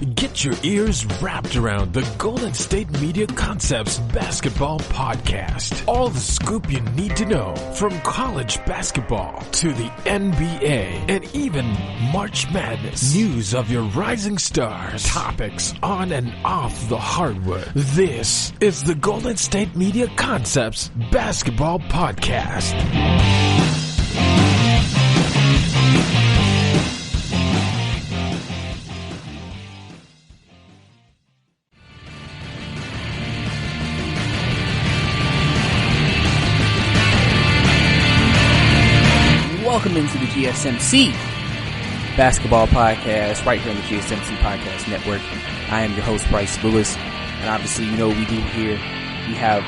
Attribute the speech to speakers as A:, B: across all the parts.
A: Get your ears wrapped around the Golden State Media Concepts Basketball Podcast. All the scoop you need to know, from college basketball to the NBA and even March Madness. News of your rising stars. Topics on and off the hardwood. This is the Golden State Media Concepts Basketball Podcast.
B: Welcome into the GSMC Basketball Podcast, right here on the GSMC Podcast Network. I am your host, Brice Lewis, and obviously, you know what we do here. We have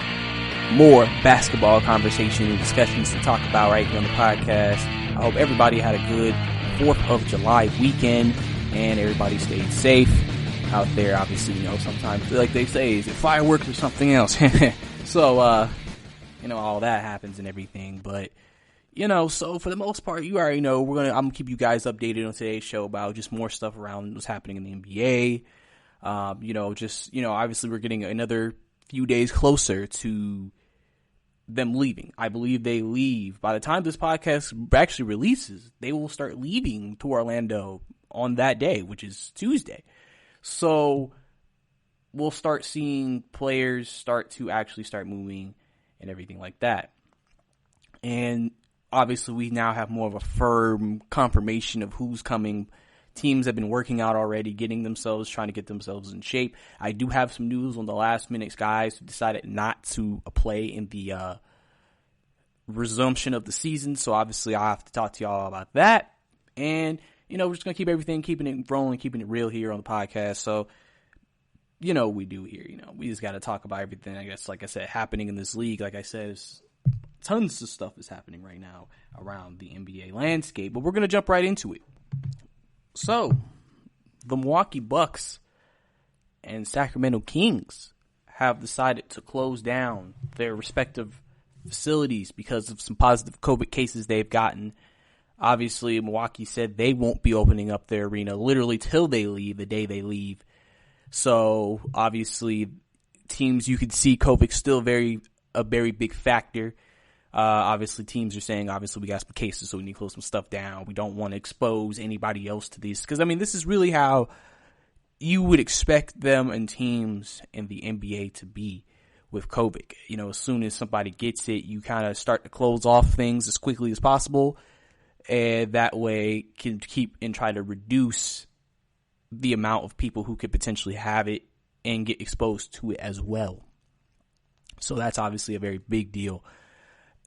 B: more basketball conversation and discussions to talk about right here on the podcast. I hope everybody had a good 4th of July weekend, and everybody stayed safe out there. Obviously, you know, sometimes, like they say, is it fireworks or something else? So, you know, all that happens and everything, but you know, so for the most part, you already know I'm gonna keep you guys updated on today's show about just more stuff around what's happening in the NBA. Obviously we're getting another few days closer to them leaving. I believe they leave by the time this podcast actually releases. They will start leaving to Orlando on that day, which is Tuesday. So we'll start seeing players start moving and everything like that. And obviously, we now have more of a firm confirmation of who's coming. Teams have been working out already, trying to get themselves in shape. I do have some news on the last minute guys who decided not to play in the resumption of the season. So obviously, I'll have to talk to y'all about that. And, you know, we're just going to keeping it rolling, keeping it real here on the podcast. So, you know what we do here. You know, we just got to talk about everything, I guess, like I said, happening in this league. Like I said, tons of stuff is happening right now around the NBA landscape, but we're going to jump right into it. So, the Milwaukee Bucks and Sacramento Kings have decided to close down their respective facilities because of some positive COVID cases they've gotten. Obviously, Milwaukee said they won't be opening up their arena literally till they leave, the day they leave. So, obviously, teams, you could see COVID still a very big factor. Obviously, teams are saying, we got some cases, so we need to close some stuff down. We don't want to expose anybody else to these. Because, I mean, this is really how you would expect them and teams in the NBA to be with COVID. You know, as soon as somebody gets it, you kind of start to close off things as quickly as possible. And that way can keep and try to reduce the amount of people who could potentially have it and get exposed to it as well. So that's obviously a very big deal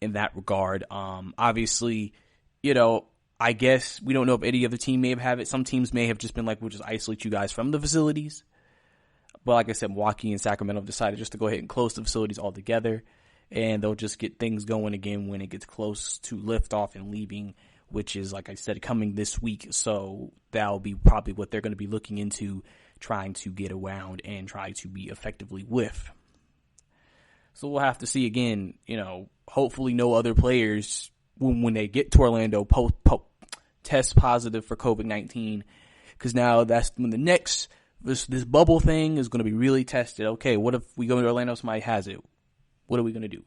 B: in that regard. Obviously, you know, I guess we don't know if any other team may have it. Some teams may have just been like, we'll just isolate you guys from the facilities. But like I said, Milwaukee and Sacramento have decided just to go ahead and close the facilities altogether. And they'll just get things going again when it gets close to liftoff and leaving, which is, like I said, coming this week. So that'll be probably what they're going to be looking into, trying to get around and try to be effectively with. So we'll have to see again, you know, hopefully no other players when they get to Orlando test positive for COVID-19, because now that's when the next, this bubble thing is going to be really tested. Okay, what if we go to Orlando, somebody has it? What are we going to do?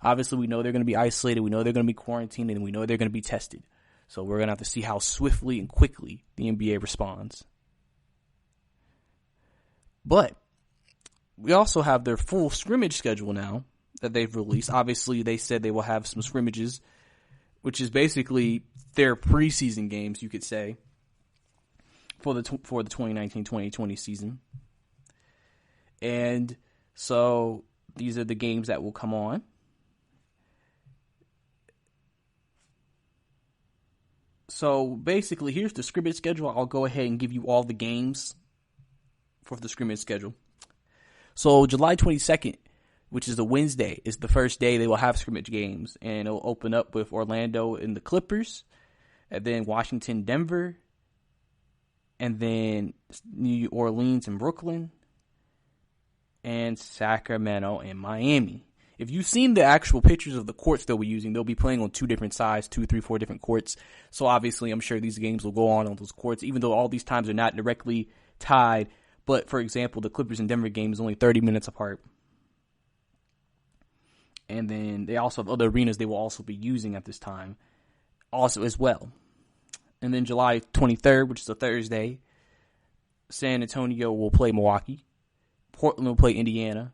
B: Obviously, we know they're going to be isolated. We know they're going to be quarantined, and we know they're going to be tested. So we're going to have to see how swiftly and quickly the NBA responds. But we also have their full scrimmage schedule now that they've released. Obviously, they said they will have some scrimmages, which is basically their preseason games, you could say, for the 2019-2020 season. And so these are the games that will come on. So basically, here's the scrimmage schedule. I'll go ahead and give you all the games for the scrimmage schedule. So July 22nd, which is a Wednesday, is the first day they will have scrimmage games. And it'll open up with Orlando and the Clippers, and then Washington, Denver, and then New Orleans and Brooklyn, and Sacramento and Miami. If you've seen the actual pictures of the courts they'll be using, they'll be playing on 2 different sides, 2, 3, 4 different courts. So obviously I'm sure these games will go on those courts, even though all these times are not directly tied. But, for example, the Clippers and Denver game is only 30 minutes apart. And then they also have other arenas they will also be using at this time also as well. And then July 23rd, which is a Thursday, San Antonio will play Milwaukee. Portland will play Indiana.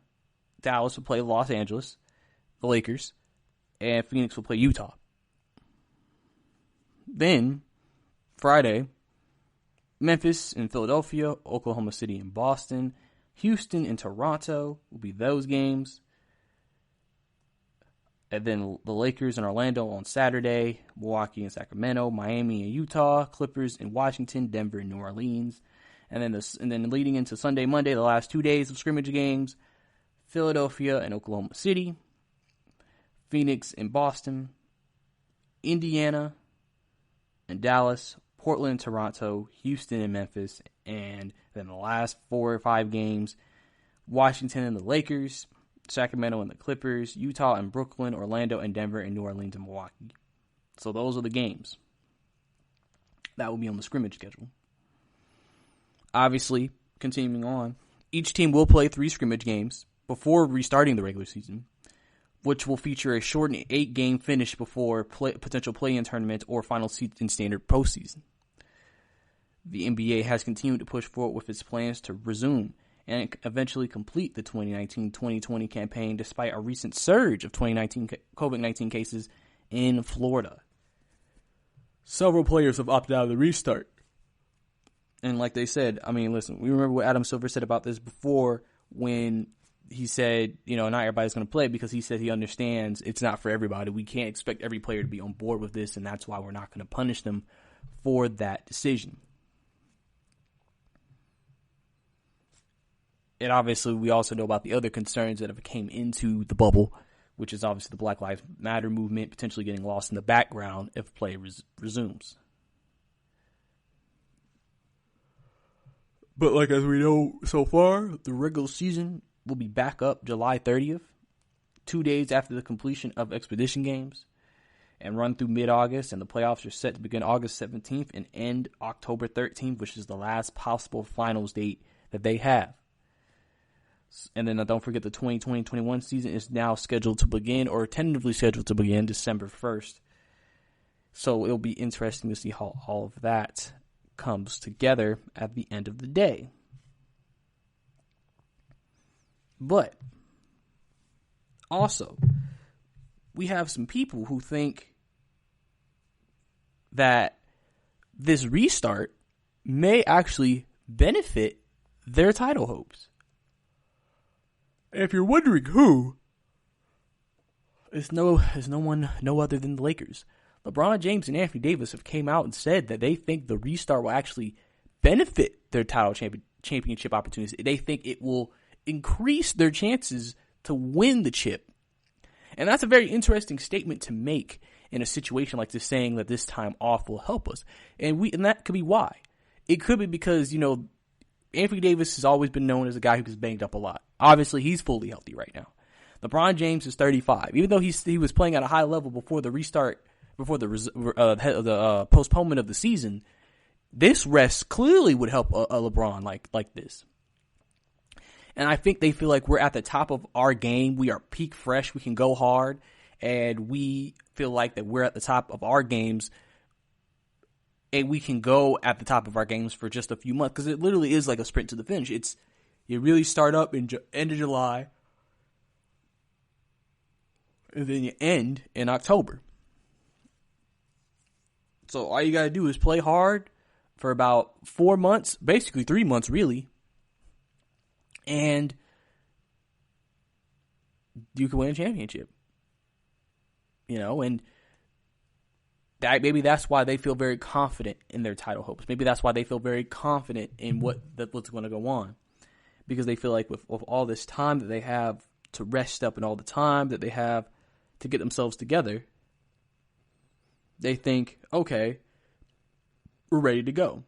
B: Dallas will play Los Angeles, the Lakers. And Phoenix will play Utah. Then, Friday, Memphis and Philadelphia, Oklahoma City and Boston, Houston and Toronto will be those games. And then the Lakers and Orlando on Saturday, Milwaukee and Sacramento, Miami and Utah, Clippers in Washington, Denver and New Orleans. And then leading into Sunday, Monday, the last 2 days of scrimmage games, Philadelphia and Oklahoma City, Phoenix and Boston, Indiana and Dallas, Portland and Toronto, Houston and Memphis, and then the last 4 or 5 games, Washington and the Lakers, Sacramento and the Clippers, Utah and Brooklyn, Orlando and Denver, and New Orleans and Milwaukee. So those are the games that will be on the scrimmage schedule. Obviously, continuing on, each team will play 3 scrimmage games before restarting the regular season, which will feature a shortened 8-game finish before potential play-in tournament or final seed in standard postseason. The NBA has continued to push forward with its plans to resume and eventually complete the 2019-2020 campaign despite a recent surge of COVID-19 cases in Florida. Several players have opted out of the restart. And like they said, I mean, listen, we remember what Adam Silver said about this before when he said, not everybody's going to play, because he said he understands it's not for everybody. We can't expect every player to be on board with this, and that's why we're not going to punish them for that decision. And obviously, we also know about the other concerns that have came into the bubble, which is obviously the Black Lives Matter movement potentially getting lost in the background if play resumes. But like as we know so far, the regular season will be back up July 30th, 2 days after the completion of Expedition Games, and run through mid-August, and the playoffs are set to begin August 17th and end October 13th, which is the last possible finals date that they have. And then don't forget the 2020-21 season is now scheduled to begin, or tentatively scheduled to begin, December 1st. So it'll be interesting to see how all of that comes together at the end of the day. But also, we have some people who think that this restart may actually benefit their title hopes. If you're wondering who, it's no other than the Lakers. LeBron James and Anthony Davis have came out and said that they think the restart will actually benefit their title championship opportunities. They think it will increase their chances to win the chip. And that's a very interesting statement to make in a situation like this, saying that this time off will help us. And that could be why. It could be because, Anthony Davis has always been known as a guy who gets banged up a lot. Obviously, he's fully healthy right now. LeBron James is 35. Even though he was playing at a high level before the restart, before the postponement of the season, this rest clearly would help a LeBron like this. And I think they feel like we're at the top of our game. We are peak fresh. We can go hard. And we feel like that we're at the top of our games. And we can go at the top of our games for just a few months. Because it literally is like a sprint to the finish. You really start up in end of July. And then you end in October. So all you got to do is play hard for about 4 months. Basically 3 months, really. And you can win a championship. And maybe that's why they feel very confident in their title hopes. Maybe that's why they feel very confident in what's going to go on. Because they feel like with all this time that they have to rest up and all the time that they have to get themselves together, they think, okay, we're ready to go.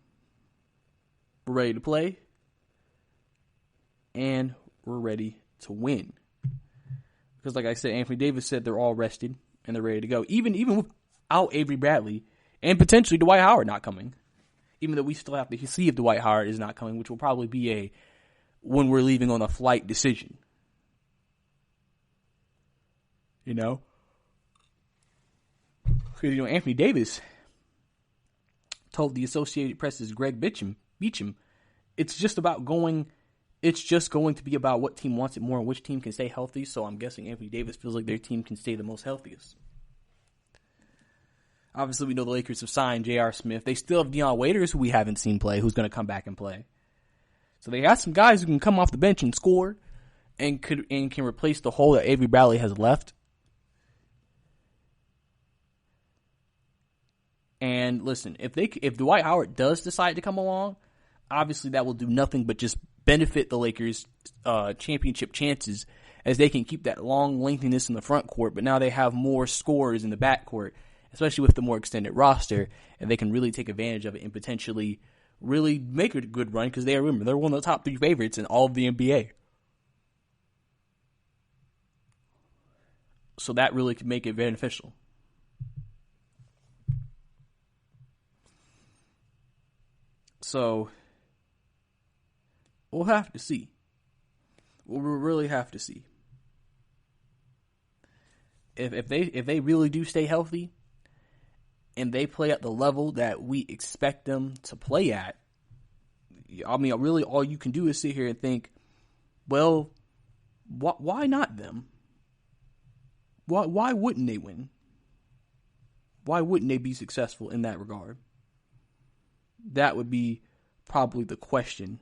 B: We're ready to play. And we're ready to win. Because like I said, Anthony Davis said they're all rested and they're ready to go. Even without Avery Bradley and potentially Dwight Howard not coming. even though we still have to see if Dwight Howard is not coming, which will probably be when we're leaving on a flight decision. You know? Because, Anthony Davis told the Associated Press's Greg Beacham, it's just going to be about what team wants it more and which team can stay healthy. So I'm guessing Anthony Davis feels like their team can stay the most healthiest. Obviously, we know the Lakers have signed J.R. Smith. They still have Deion Waiters, who we haven't seen play, who's going to come back and play. So they got some guys who can come off the bench and score and can replace the hole that Avery Bradley has left. And listen, if Dwight Howard does decide to come along, obviously that will do nothing but just benefit the Lakers' championship chances, as they can keep that long lengthiness in the front court, but now they have more scorers in the back court, especially with the more extended roster, and they can really take advantage of it and potentially really make a good run, because they're one of the top 3 favorites in all of the NBA. So that really could make it beneficial. So we'll have to see. We'll really have to see. If they really do stay healthy and they play at the level that we expect them to play at, I mean, really all you can do is sit here and think, well, why not them? Why wouldn't they win? Why wouldn't they be successful in that regard? That would be probably the question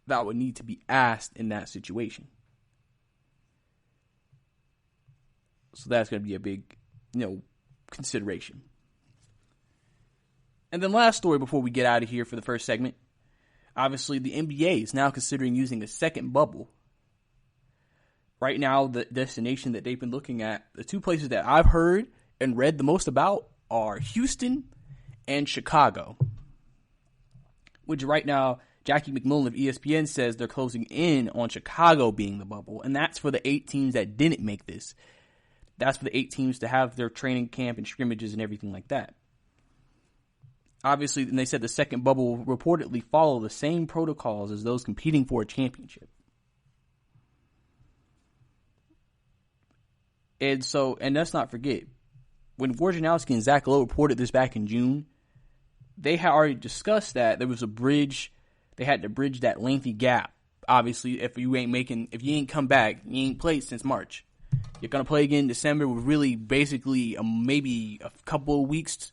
B: that would need to be asked in that situation. So that's going to be a big, consideration. And then last story before we get out of here for the first segment. Obviously, the NBA is now considering using a second bubble. Right now, the destination that they've been looking at, the 2 places that I've heard and read the most about are Houston and Chicago. Which right now, Jackie McMullen of ESPN says they're closing in on Chicago being the bubble. And that's for the 8 teams that didn't make this. That's for the 8 teams to have their training camp and scrimmages and everything like that. Obviously, and they said the second bubble will reportedly follow the same protocols as those competing for a championship. And let's not forget, when Wojnarowski and Zach Lowe reported this back in June, they had already discussed that there was a bridge. They had to bridge that lengthy gap. Obviously, if you ain't come back, you ain't played since March. You're going to play again in December with really basically maybe a couple of weeks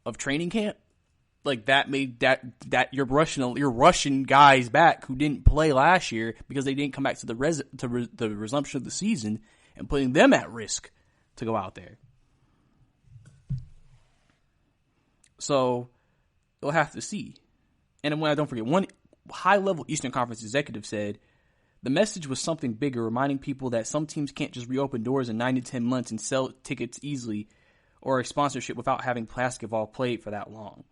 B: of training camp. Like that made that you're rushing guys back who didn't play last year because they didn't come back to the resumption of the season, and putting them at risk to go out there. So we'll have to see. And then don't forget, one high-level Eastern Conference executive said the message was something bigger, reminding people that some teams can't just reopen doors in 9 to 10 months and sell tickets easily or a sponsorship without having basketball played for that long.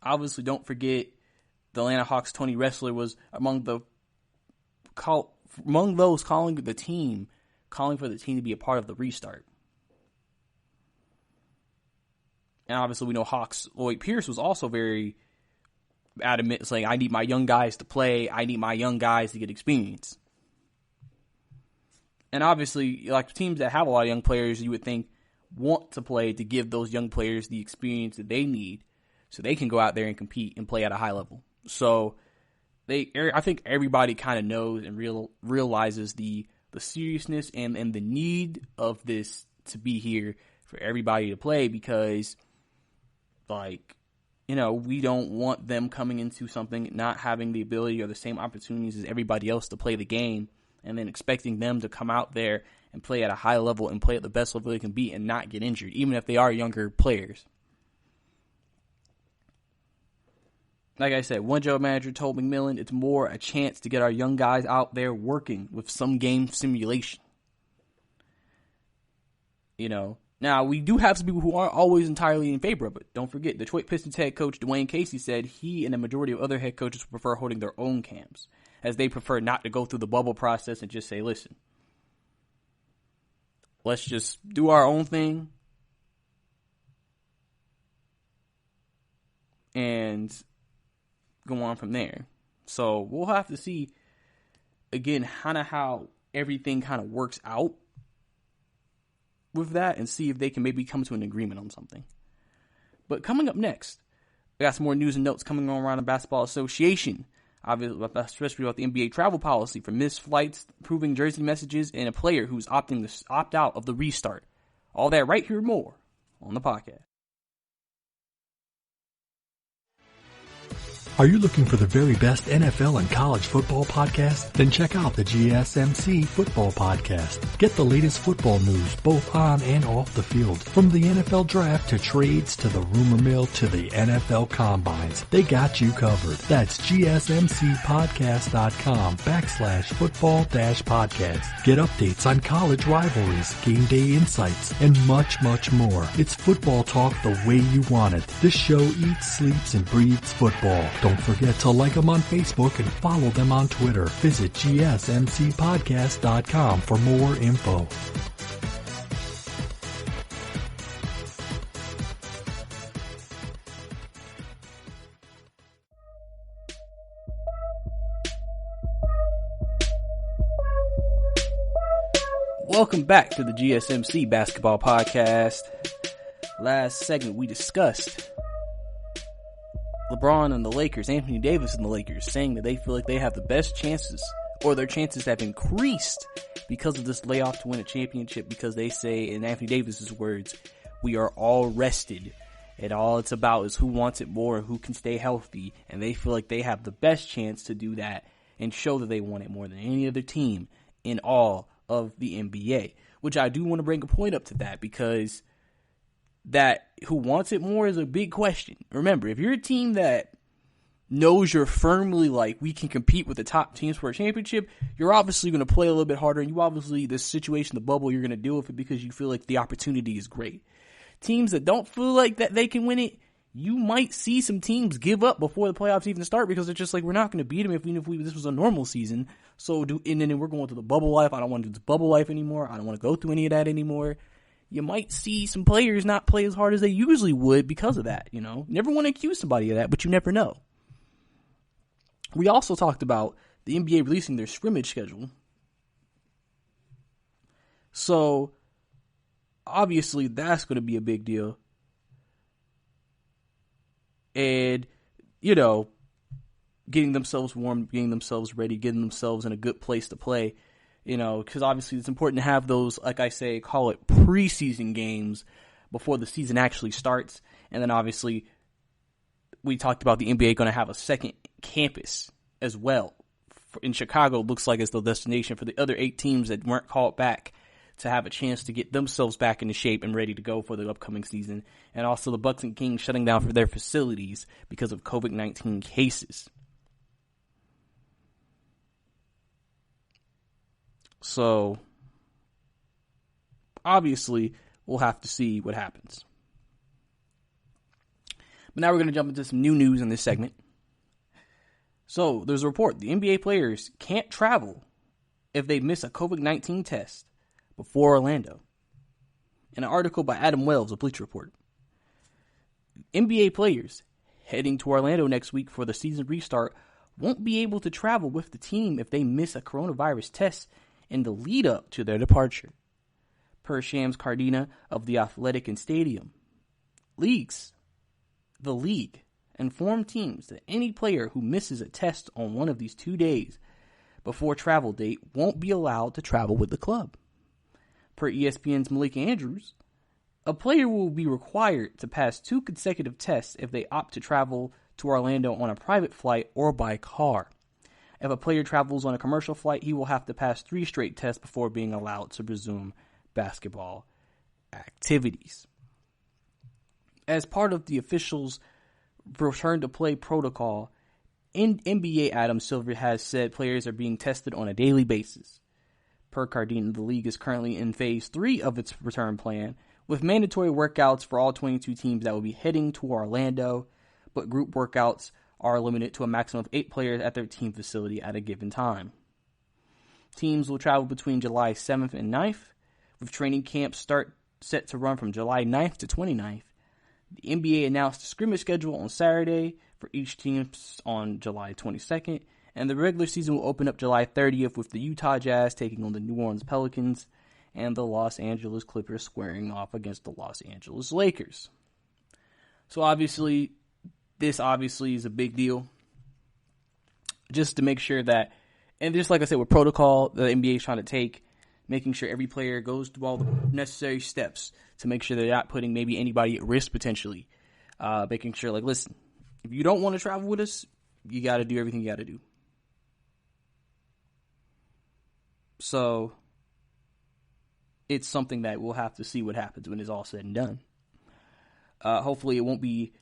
B: Obviously, don't forget the Atlanta Hawks' Tony Ressler was among those calling for the team to be a part of the restart. And obviously, we know Hawks' Lloyd Pierce was also very adamant, saying, I need my young guys to play. I need my young guys to get experience. And obviously, like teams that have a lot of young players, you would think want to play to give those young players the experience that they need so they can go out there and compete and play at a high level. So I think everybody kind of knows and realizes the seriousness and the need of this to be here for everybody to play, because we don't want them coming into something not having the ability or the same opportunities as everybody else to play the game, and then expecting them to come out there and play at a high level and play at the best level they can be and not get injured, even if they are younger players. Like I said, one general manager told McMillan it's more a chance to get our young guys out there working with some game simulation. Now, we do have some people who aren't always entirely in favor of it. Don't forget, Detroit Pistons head coach Dwayne Casey said he and a majority of other head coaches prefer holding their own camps, as they prefer not to go through the bubble process and just say, listen, let's just do our own thing and go on from there. So we'll have to see, again, how everything kind of works out with that and see if they can maybe come to an agreement on something. But coming up next, we got some more news and notes coming on around the Basketball Association, especially about the NBA travel policy for missed flights, approving jersey messages, and a player who's opting to opt out of the restart. All that right here and more on the podcast.
C: Are you looking for the very best NFL and college football podcast? Then check out the GSMC Football Podcast. Get the latest football news both on and off the field. From the NFL Draft to trades to the rumor mill to the NFL Combines, they got you covered. That's GSMCpodcast.com/football-podcast. Get updates on college rivalries, game day insights, and much, much more. It's football talk the way you want it. This show eats, sleeps, and breathes football. Don't forget to like them on Facebook and follow them on Twitter. Visit GSMCpodcast.com for more info.
B: Welcome back to the GSMC Basketball Podcast. Last segment we discussed LeBron and the Lakers, Anthony Davis and the Lakers, saying that they feel like they have the best chances, or their chances have increased because of this layoff to win a championship, because they say, in Anthony Davis's words, we are all rested, and all it's about is who wants it more and who can stay healthy, and they feel like they have the best chance to do that and show that they want it more than any other team in all of the NBA. Which I do want to bring a point up to that, because that who wants it more is a big question. Remember, if you're a team that knows you're firmly like, we can compete with the top teams for a championship, you're obviously going to play a little bit harder, and you obviously, this situation, the bubble, you're going to deal with it because you feel like the opportunity is great. Teams that don't feel like that they can win it, you might see some teams give up before the playoffs even start, because they're just like, we're not going to beat them if this was a normal season. And then we're going to the bubble life. I don't want to do this bubble life anymore. I don't want to go through any of that anymore. You might see some players not play as hard as they usually would because of that, you know. Never want to accuse somebody of that, but you never know. We also talked about the NBA releasing their scrimmage schedule. So, obviously, that's going to be a big deal. And, you know, getting themselves warm, getting themselves ready, getting themselves in a good place to play. You know, because obviously it's important to have those, like I say, call it preseason games before the season actually starts. And then obviously we talked about the NBA going to have a second campus as well. In Chicago, it looks like it's the destination for the other 8 teams that weren't called back to have a chance to get themselves back into shape and ready to go for the upcoming season. And also the Bucks and Kings shutting down for their facilities because of COVID-19 cases. So, obviously, we'll have to see what happens. But now we're going to jump into some new news in this segment. So, there's a report. The NBA players can't travel if they miss a COVID-19 test before Orlando. In an article by Adam Wells of Bleacher Report. NBA players heading to Orlando next week for the season restart won't be able to travel with the team if they miss a coronavirus test in the lead up to their departure, per Shams Cardina of The Athletic and Stadium. The league informed teams that any player who misses a test on one of these 2 days before travel date won't be allowed to travel with the club. Per ESPN's Malik Andrews, a player will be required to pass 2 consecutive tests if they opt to travel to Orlando on a private flight or by car. If a player travels on a commercial flight, he will have to pass 3 straight tests before being allowed to resume basketball activities. As part of the officials' return-to-play protocol, NBA Adam Silver has said players are being tested on a daily basis. Per Cardina, the league is currently in Phase 3 of its return plan, with mandatory workouts for all 22 teams that will be heading to Orlando, but group workouts are limited to a maximum of 8 players at their team facility at a given time. Teams will travel between July 7th and 9th, with training camps set to run from July 9th to 29th. The NBA announced a scrimmage schedule on Saturday for each team on July 22nd, and the regular season will open up July 30th with the Utah Jazz taking on the New Orleans Pelicans and the Los Angeles Clippers squaring off against the Los Angeles Lakers. So obviously, this is a big deal. Just to make sure that, and just like I said, with protocol the NBA is trying to take, making sure every player goes through all the necessary steps to make sure they're not putting maybe anybody at risk potentially. Making sure, like, listen, if you don't want to travel with us, you got to do everything you got to do. So it's something that we'll have to see what happens when it's all said and done. Hopefully it won't be,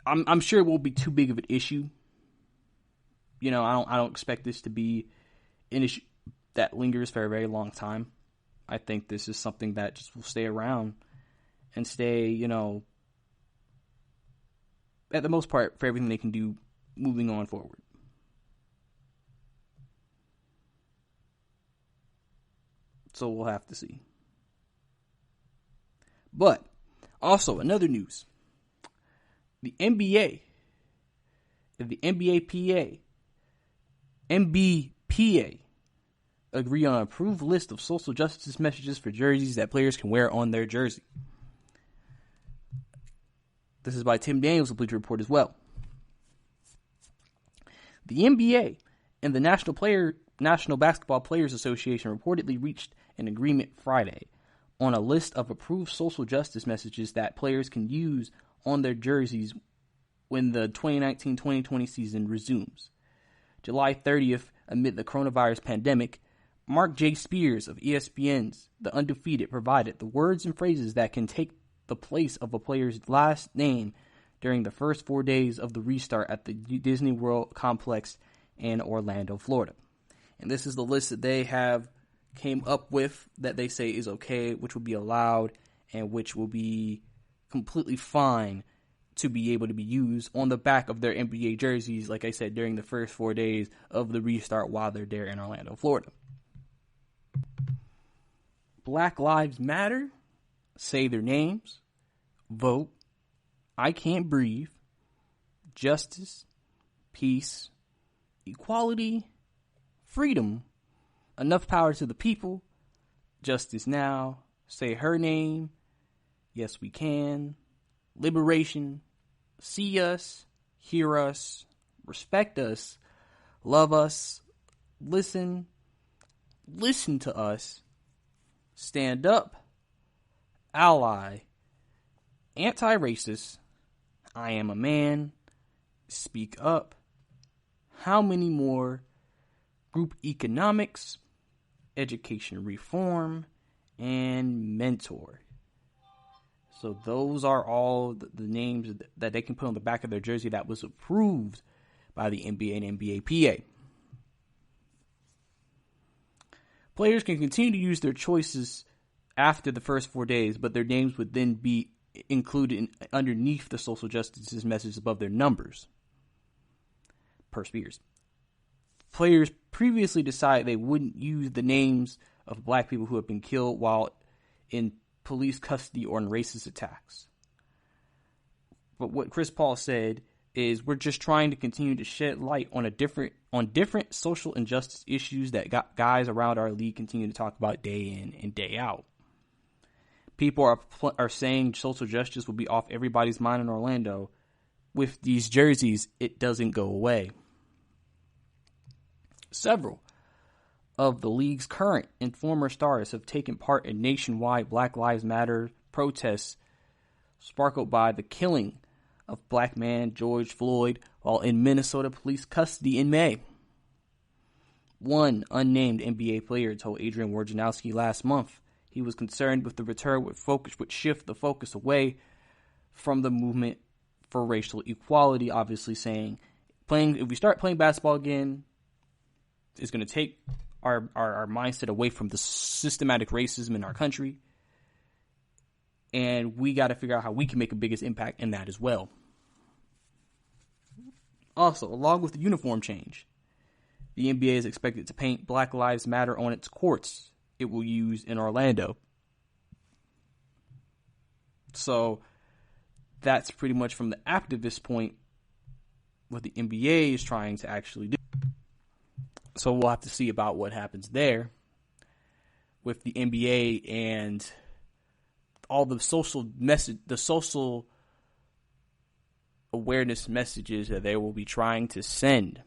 B: I'm sure it won't be too big of an issue. You know, I don't expect this to be an issue that lingers for a very long time. I think this is something that just will stay around and stay, you know, at the most part, for everything they can do moving on forward. So we'll have to see. But also, another news. The NBA and the NBPA agree on an approved list of social justice messages for jerseys that players can wear on their jersey. This is by Tim Daniels of Bleacher Report as well. The NBA and the National Basketball Players Association reportedly reached an agreement Friday on a list of approved social justice messages that players can use on their jerseys when the 2019-2020 season resumes. July 30th, amid the coronavirus pandemic, Mark J. Spears of ESPN's The Undefeated provided the words and phrases that can take the place of a player's last name during the first 4 days of the restart at the Disney World complex in Orlando, Florida. And this is the list that they have came up with that they say is okay, which will be allowed, and which will be completely fine to be able to be used on the back of their NBA jerseys, like I said, during the first 4 days of the restart while they're there in Orlando, Florida. Black Lives Matter, say their names, vote, I can't breathe, justice, peace, equality, freedom, enough power to the people, justice now, say her name, yes we can, liberation, see us, hear us, respect us, love us, listen to us, stand up, ally, anti-racist, I am a man, speak up, how many more, group economics, education reform, and mentor. So those are all the names that they can put on the back of their jersey that was approved by the NBA and NBAPA. Players can continue to use their choices after the first 4 days, but their names would then be included underneath the social justice message above their numbers, per Spears. Players previously decided they wouldn't use the names of black people who have been killed while in police custody or in racist attacks. But what Chris Paul said is, we're just trying to continue to shed light on different social injustice issues that guys around our league continue to talk about day in and day out. People are saying social justice will be off everybody's mind in Orlando. With these jerseys, it doesn't go away. Several of the league's current and former stars have taken part in nationwide Black Lives Matter protests sparkled by the killing of black man George Floyd while in Minnesota police custody in May. One unnamed NBA player told Adrian Wojnarowski last month he was concerned with the return would shift the focus away from the movement for racial equality, obviously saying, if we start playing basketball again, it's going to take our mindset away from the systematic racism in our country. And we got to figure out how we can make a biggest impact in that as well. Also, along with the uniform change, the NBA is expected to paint Black Lives Matter on its courts it will use in Orlando. So that's pretty much from the activist point what the NBA is trying to actually do. So we'll have to see about what happens there with the NBA and all the social awareness messages that they will be trying to send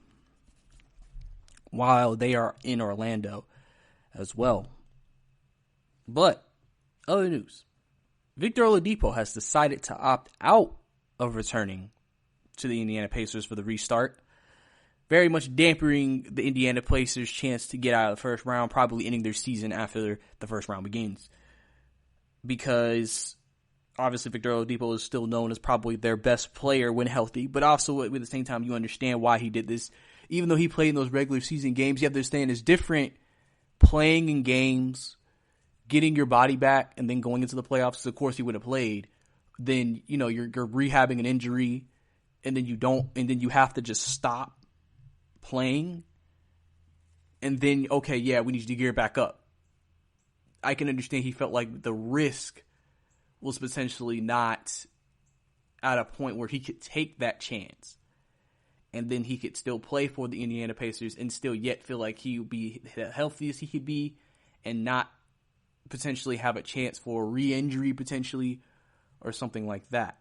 B: while they are in Orlando as well. But other news, Victor Oladipo has decided to opt out of returning to the Indiana Pacers for the restart, very much dampening the Indiana Pacers' chance to get out of the first round, probably ending their season after the first round begins. Because obviously Victor Oladipo is still known as probably their best player when healthy, but also at the same time you understand why he did this. Even though he played in those regular season games, you have to understand it's different playing in games, getting your body back, and then going into the playoffs. So of course he would have played. Then, you're rehabbing an injury, and then you have to just stop playing. And then, okay, yeah, we need you to gear back up. I can understand he felt like the risk was potentially not at a point where he could take that chance. And then he could still play for the Indiana Pacers and still yet feel like he would be the healthiest he could be and not potentially have a chance for a re-injury potentially or something like that.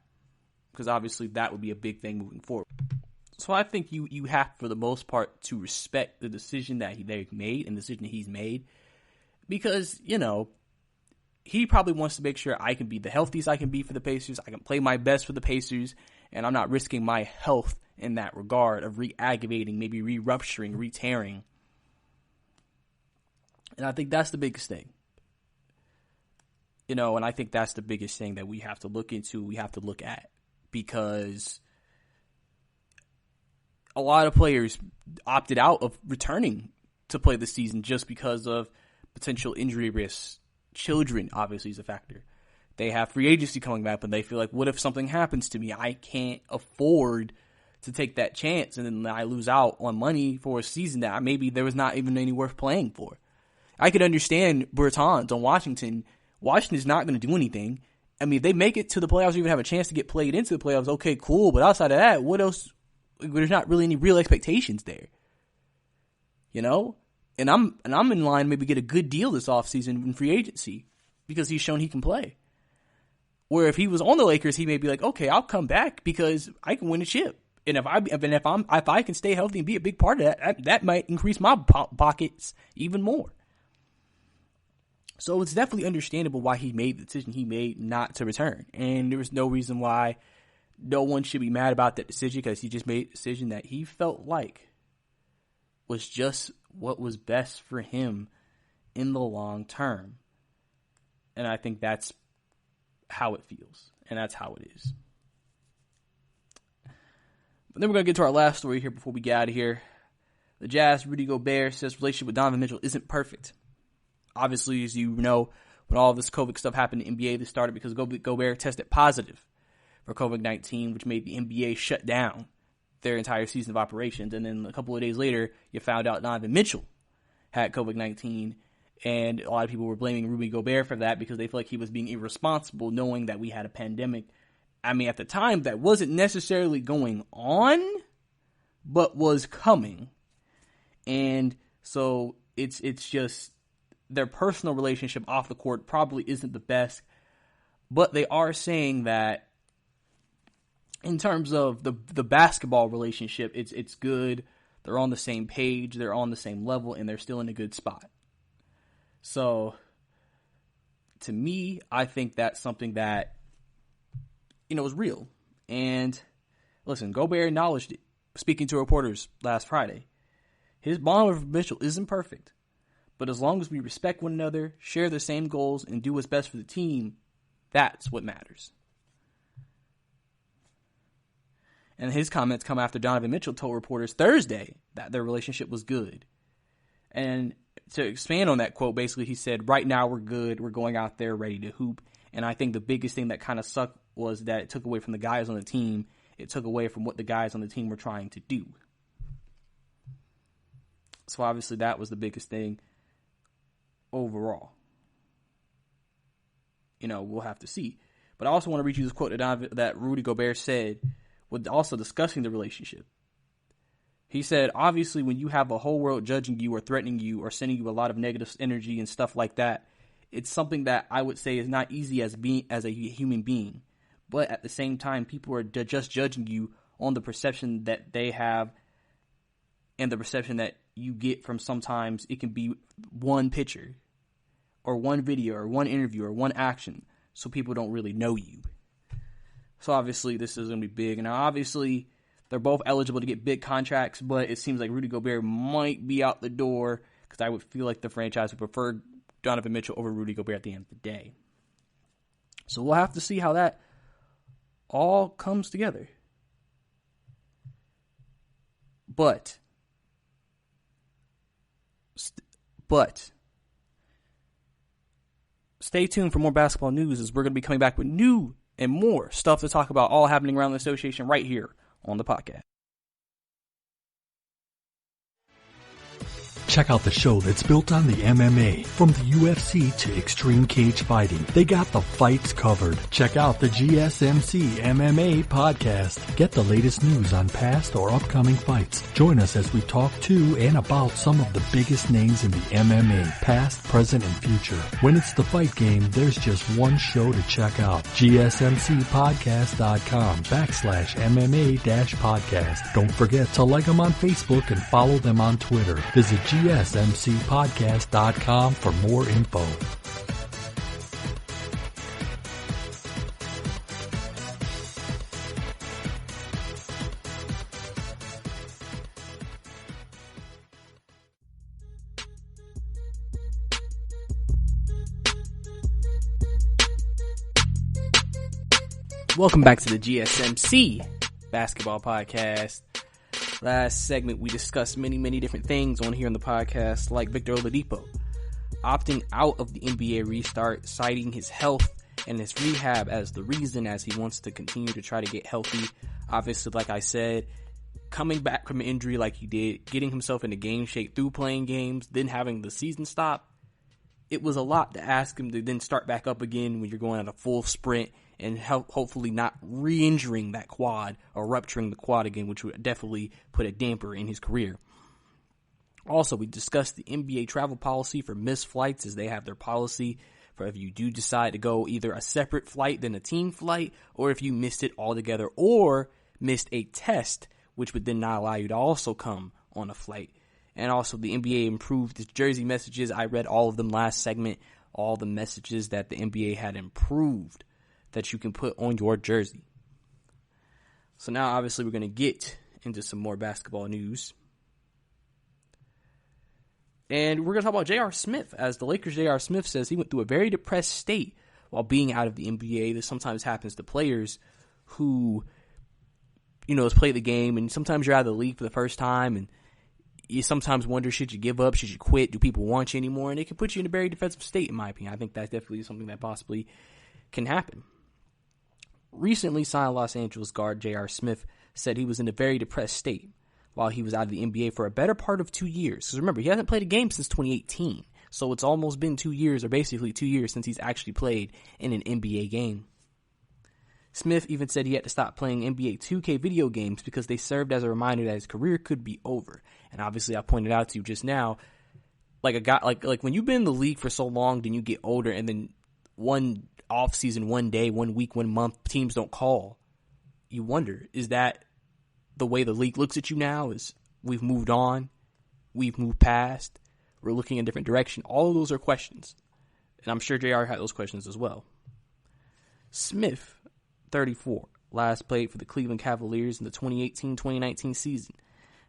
B: Because obviously that would be a big thing moving forward. So I think you have, for the most part, to respect the decision that they've made and the decision he's made. Because, he probably wants to make sure I can be the healthiest I can be for the Pacers. I can play my best for the Pacers. And I'm not risking my health in that regard of re-aggravating, maybe re-rupturing, re-tearing. And I think that's the biggest thing. And I think that's the biggest thing that we have to look into, we have to look at. Because a lot of players opted out of returning to play the season just because of potential injury risks. Children, obviously, is a factor. They have free agency coming back, but they feel like, what if something happens to me? I can't afford to take that chance, and then I lose out on money for a season that maybe there was not even any worth playing for. I could understand Bertans on Washington. Washington's not going to do anything. I mean, if they make it to the playoffs or even have a chance to get played into the playoffs, okay, cool. But outside of that, what else? There's not really any real expectations there. And I'm in line to maybe get a good deal this offseason in free agency because he's shown he can play. Where if he was on the Lakers, he may be like, okay, I'll come back because I can win a chip. And if I can stay healthy and be a big part of that might increase my pockets even more. So it's definitely understandable why he made the decision he made not to return. And there was no reason why no one should be mad about that decision because he just made a decision that he felt like was just what was best for him in the long term. And I think that's how it feels. And that's how it is. But then we're going to get to our last story here before we get out of here. The Jazz, Rudy Gobert says relationship with Donovan Mitchell isn't perfect. Obviously, as you know, when all this COVID stuff happened in the NBA, this started because Gobert tested positive for COVID-19, which made the NBA shut down their entire season of operations. And then a couple of days later, you found out Donovan Mitchell had COVID-19. And a lot of people were blaming Rudy Gobert for that because they feel like he was being irresponsible knowing that we had a pandemic. I mean, at the time, that wasn't necessarily going on, but was coming. And so it's just their personal relationship off the court probably isn't the best. But they are saying that in terms of the basketball relationship, it's good. They're on the same page. They're on the same level, and they're still in a good spot. So, to me, I think that's something that, is real. And, listen, Gobert acknowledged it, speaking to reporters last Friday. His bond with Mitchell isn't perfect. But as long as we respect one another, share the same goals, and do what's best for the team, that's what matters. And his comments come after Donovan Mitchell told reporters Thursday that their relationship was good. And to expand on that quote, basically he said, right now we're good. We're going out there ready to hoop. And I think the biggest thing that kind of sucked was that it took away from the guys on the team. It took away from what the guys on the team were trying to do. So obviously that was the biggest thing overall. We'll have to see. But I also want to read you this quote that Rudy Gobert said, with also discussing the relationship. He said, obviously, when you have a whole world judging you or threatening you or sending you a lot of negative energy and stuff like that, it's something that I would say is not easy as a human being. But at the same time, people are just judging you on the perception that they have and the perception that you get from sometimes it can be one picture or one video or one interview or one action, so people don't really know you. So obviously this is going to be big. And now obviously they're both eligible to get big contracts, but it seems like Rudy Gobert might be out the door because I would feel like the franchise would prefer Donovan Mitchell over Rudy Gobert at the end of the day. So we'll have to see how that all comes together. But stay tuned for more basketball news, as we're going to be coming back with new and more stuff to talk about, all happening around the association right here on the podcast.
C: Check out the show that's built on the MMA. From the UFC to extreme cage fighting, they got the fights covered. Check out the GSMC MMA podcast. Get the latest news on past or upcoming fights. Join us as we talk to and about some of the biggest names in the MMA, past, present, and future. When it's the fight game, there's just one show to check out. GSMCpodcast.com/MMA-podcast. Don't forget to like them on Facebook and follow them on Twitter. Visit GSMCpodcast.com for more info.
B: Welcome back to the GSMC Basketball Podcast. Last segment, we discussed many different things on here on the podcast, like Victor Olidipo opting out of the NBA restart, citing his health and his rehab as the reason, as he wants to continue to try to get healthy. Obviously, like I said, coming back from an injury like he did, getting himself into game shape through playing games, then having the season stop, it was a lot to ask him to then start back up again when you're going at a full sprint and hopefully not re-injuring that quad or rupturing the quad again, which would definitely put a damper in his career. Also, we discussed the NBA travel policy for missed flights, as they have their policy for if you do decide to go either a separate flight than a team flight, or if you missed it altogether or missed a test, which would then not allow you to also come on a flight. And also, the NBA improved its jersey messages. I read all of them last segment, all the messages that the NBA had improved that you can put on your jersey. So now, obviously, we're going to get into some more basketball news. And we're going to talk about J.R. Smith, as the Lakers' J.R. Smith says he went through a very depressed state while being out of the NBA. This sometimes happens to players who, has played the game, and sometimes you're out of the league for the first time, and you sometimes wonder, should you give up? Should you quit? Do people want you anymore? And it can put you in a very defensive state, in my opinion. I think that's definitely something that possibly can happen. Recently signed Los Angeles guard J.R. Smith said he was in a very depressed state while he was out of the NBA for a better part of 2 years. Because remember, he hasn't played a game since 2018. So it's almost been 2 years, or basically 2 years, since he's actually played in an NBA game. Smith even said he had to stop playing NBA 2K video games because they served as a reminder that his career could be over. And obviously, I pointed out to you just now, like a guy, like when you've been in the league for so long, then you get older, and then one off season, 1 day, 1 week, 1 month, teams don't call. You wonder, is that the way the league looks at you now? Is we've moved on, we've moved past, we're looking in a different direction? All of those are questions, and I'm sure JR had those questions as well. Smith, 34, last played for the Cleveland Cavaliers in the 2018-2019 season,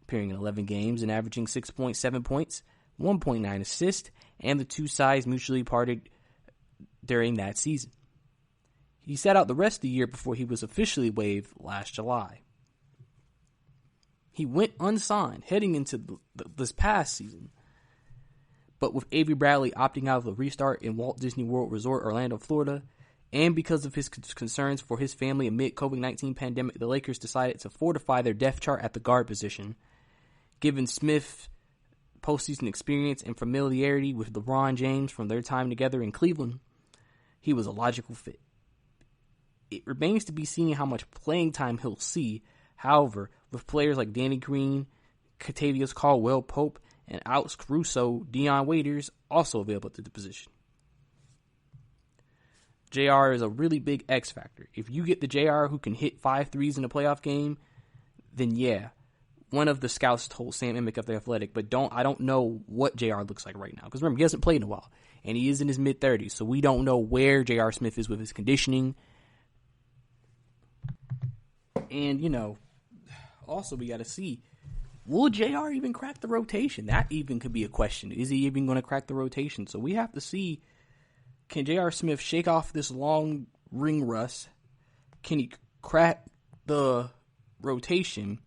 B: appearing in 11 games and averaging 6.7 points, 1.9 assists, and the two sides mutually parted during that season. He sat out the rest of the year before he was officially waived last July. He went unsigned heading into this past season, but with Avery Bradley opting out of the restart in Walt Disney World Resort, Orlando, Florida, and because of his concerns for his family amid COVID-19 pandemic, the Lakers decided to fortify their depth chart at the guard position. Given Smith postseason experience and familiarity with LeBron James from their time together in Cleveland, he was a logical fit. It remains to be seen how much playing time he'll see. However, with players like Danny Green, Katavius Caldwell-Pope, and Alex Caruso, Dion Waiters also available to the position. JR is a really big X factor. If you get the JR who can hit 5 threes in a playoff game, then yeah. One of the scouts told Sam Emick of The Athletic, but I don't know what JR looks like right now. Because remember, he hasn't played in a while. And he is in his mid-30s, so we don't know where J.R. Smith is with his conditioning. And, also we got to see, will J.R. even crack the rotation? That even could be a question. Is he even going to crack the rotation? So we have to see, can J.R. Smith shake off this long ring rust? Can he crack the rotation?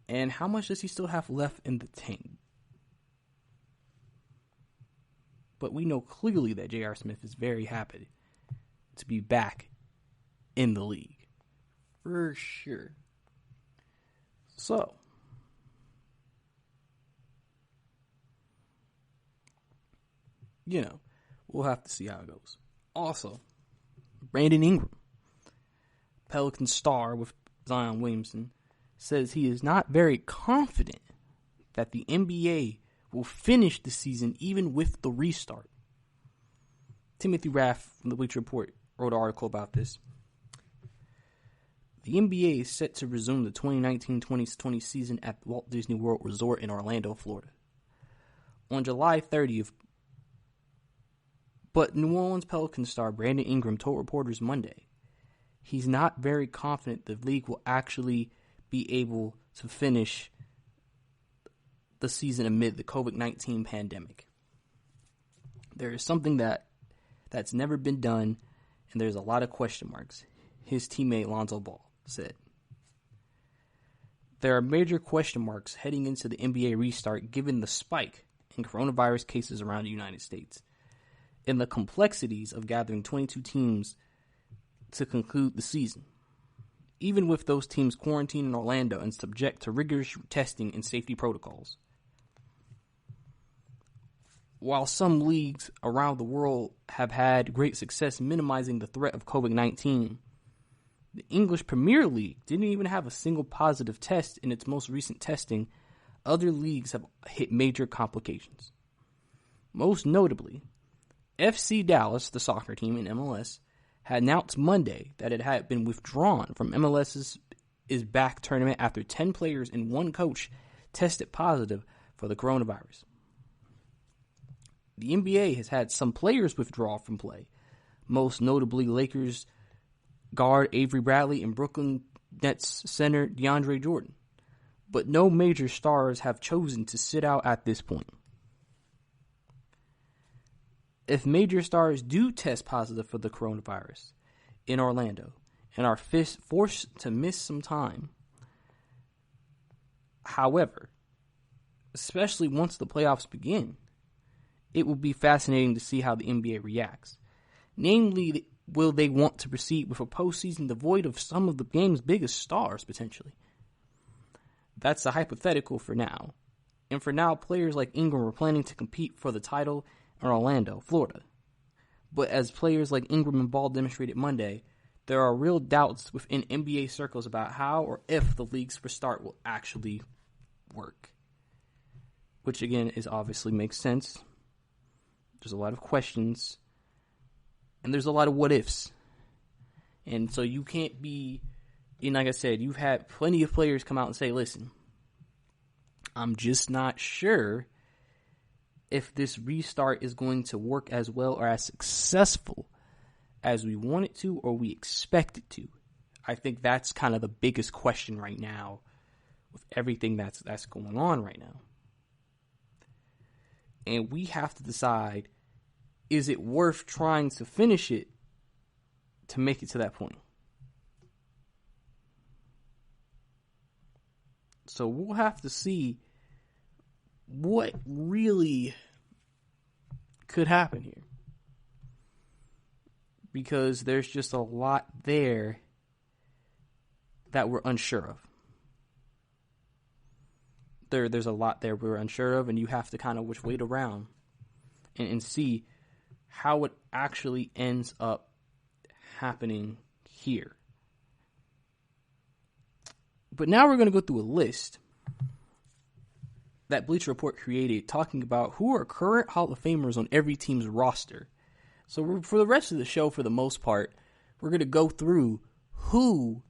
B: And how much does he still have left in the tank? But we know clearly that J.R. Smith is very happy to be back in the league. For sure. So, we'll have to see how it goes. Also, Brandon Ingram, Pelican star with Zion Williamson, says he is not very confident that the NBA will finish the season even with the restart. Timothy Raff from the Bleacher Report wrote an article about this. The NBA is set to resume the 2019-2020 season at the Walt Disney World Resort in Orlando, Florida, on July 30th. But New Orleans Pelicans star Brandon Ingram told reporters Monday he's not very confident the league will actually be able to finish the season amid the COVID-19 pandemic. There is something that's never been done, and there's a lot of question marks, his teammate Lonzo Ball said. There are major question marks heading into the NBA restart given the spike in coronavirus cases around the United States and the complexities of gathering 22 teams to conclude the season, even with those teams quarantined in Orlando and subject to rigorous testing and safety protocols. While some leagues around the world have had great success minimizing the threat of COVID-19, the English Premier League didn't even have a single positive test in its most recent testing. Other leagues have hit major complications. Most notably, FC Dallas, the soccer team in MLS, had announced Monday that it had been withdrawn from MLS's Is Back tournament after 10 players and one coach tested positive for the coronavirus. The NBA has had some players withdraw from play, most notably Lakers guard Avery Bradley and Brooklyn Nets center DeAndre Jordan, but no major stars have chosen to sit out at this point. If major stars do test positive for the coronavirus in Orlando and are forced to miss some time, however, especially once the playoffs begin, it will be fascinating to see how the NBA reacts. Namely, will they want to proceed with a postseason devoid of some of the game's biggest stars, potentially? That's a hypothetical for now. And for now, players like Ingram are planning to compete for the title in Orlando, Florida. But as players like Ingram and Ball demonstrated Monday, there are real doubts within NBA circles about how or if the league's restart will actually work. Which again is obviously makes sense. There's a lot of questions. And there's a lot of what ifs. And so you can't be, and like I said, you've had plenty of players come out and say, listen, I'm just not sure if this restart is going to work as well or as successful as we want it to or we expect it to. I think that's kind of the biggest question right now with everything that's going on right now. And we have to decide, is it worth trying to finish it to make it to that point? So we'll have to see what really could happen here. Because there's just a lot there that we're unsure of. There's a lot there we're unsure of, and you have to kind of wait around and see how it actually ends up happening here. But now we're going to go through a list that Bleacher Report created talking about who are current Hall of Famers on every team's roster. So for the rest of the show, for the most part, we're going to go through who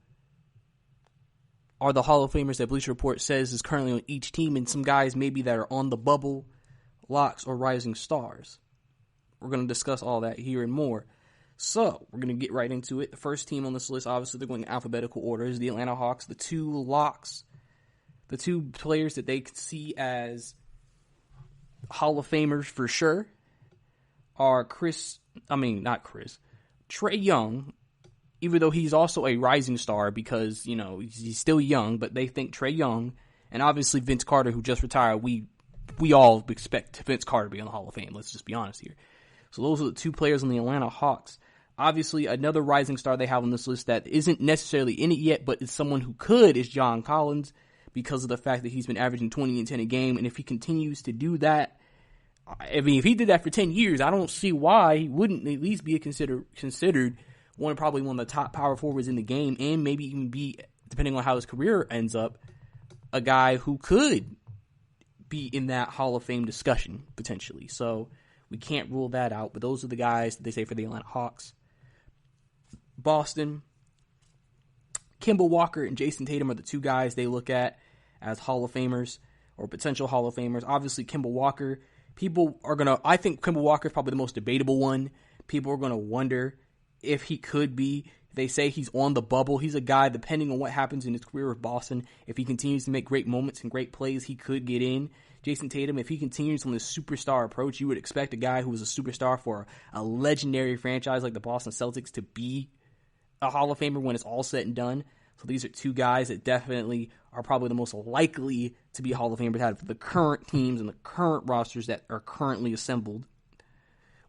B: are the Hall of Famers that Bleacher Report says is currently on each team, and some guys maybe that are on the bubble, locks, or rising stars. We're going to discuss all that here and more. So we're going to get right into it. The first team on this list, obviously they're going in alphabetical order, is the Atlanta Hawks. The two locks, the two players that they could see as Hall of Famers for sure are Trae Young, even though he's also a rising star because, he's still young, but they think Trae Young, and obviously Vince Carter, who just retired, we all expect Vince Carter to be on the Hall of Fame. Let's just be honest here. So those are the two players on the Atlanta Hawks. Obviously, another rising star they have on this list that isn't necessarily in it yet, but is someone who could, is John Collins, because of the fact that he's been averaging 20 and 10 a game, and if he continues to do that, if he did that for 10 years, I don't see why he wouldn't at least be considered probably one of the top power forwards in the game, and maybe even be, depending on how his career ends up, a guy who could be in that Hall of Fame discussion, potentially. So we can't rule that out, but those are the guys that they say for the Atlanta Hawks. Boston, Kemba Walker and Jason Tatum are the two guys they look at as Hall of Famers or potential Hall of Famers. Obviously, Kemba Walker, I think Kemba Walker is probably the most debatable one. People are going to wonder if he could be. They say he's on the bubble. He's a guy, depending on what happens in his career with Boston, if he continues to make great moments and great plays, he could get in. Jason Tatum, if he continues on this superstar approach, you would expect a guy who was a superstar for a legendary franchise like the Boston Celtics to be a Hall of Famer when it's all said and done. So these are two guys that definitely are probably the most likely to be Hall of Famers out of the current teams and the current rosters that are currently assembled.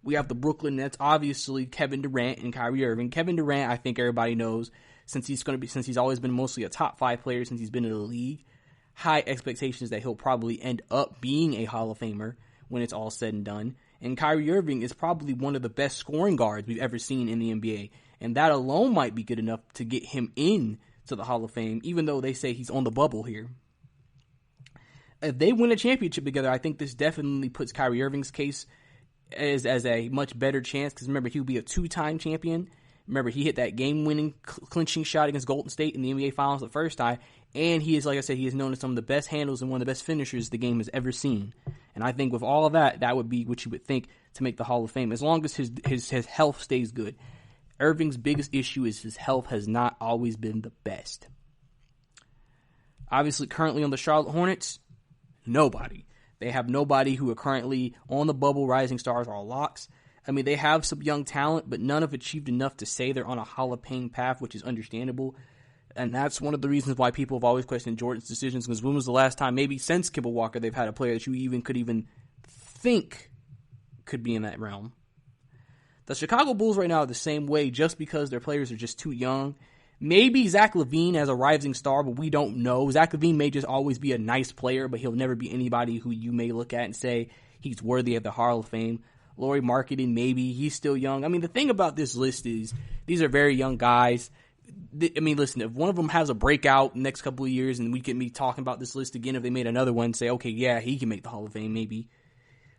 B: We have the Brooklyn Nets, obviously Kevin Durant and Kyrie Irving. Kevin Durant, I think everybody knows, since he's always been mostly a top 5 player since he's been in the league, high expectations that he'll probably end up being a Hall of Famer when it's all said and done. And Kyrie Irving is probably one of the best scoring guards we've ever seen in the NBA. And that alone might be good enough to get him in to the Hall of Fame, even though they say he's on the bubble here. If they win a championship together, I think this definitely puts Kyrie Irving's case as a much better chance, because remember, he'll be a 2-time champion. Remember, he hit that game-winning clinching shot against Golden State in the NBA Finals the first time, and he is, like I said, he is known as some of the best handles and one of the best finishers the game has ever seen. And I think with all of that, that would be what you would think to make the Hall of Fame, as long as his health stays good. Irving's biggest issue is his health has not always been the best. Obviously, currently on the Charlotte Hornets, nobody. They have nobody who are currently on the bubble, rising stars, or locks. I mean, they have some young talent, but none have achieved enough to say they're on a Hall of Fame path, which is understandable. And that's one of the reasons why people have always questioned Jordan's decisions, because when was the last time, maybe since Kemba Walker, they've had a player that you could even think could be in that realm. The Chicago Bulls right now are the same way, just because their players are just too young. Maybe Zach LaVine as a rising star, but we don't know. Zach LaVine may just always be a nice player, but he'll never be anybody who you may look at and say he's worthy of the Hall of Fame. Lauri Markkanen, maybe. He's still young. I mean, the thing about this list is these are very young guys. I mean, listen, if one of them has a breakout next couple of years and we can be talking about this list again, if they made another one, say, okay, yeah, he can make the Hall of Fame, maybe.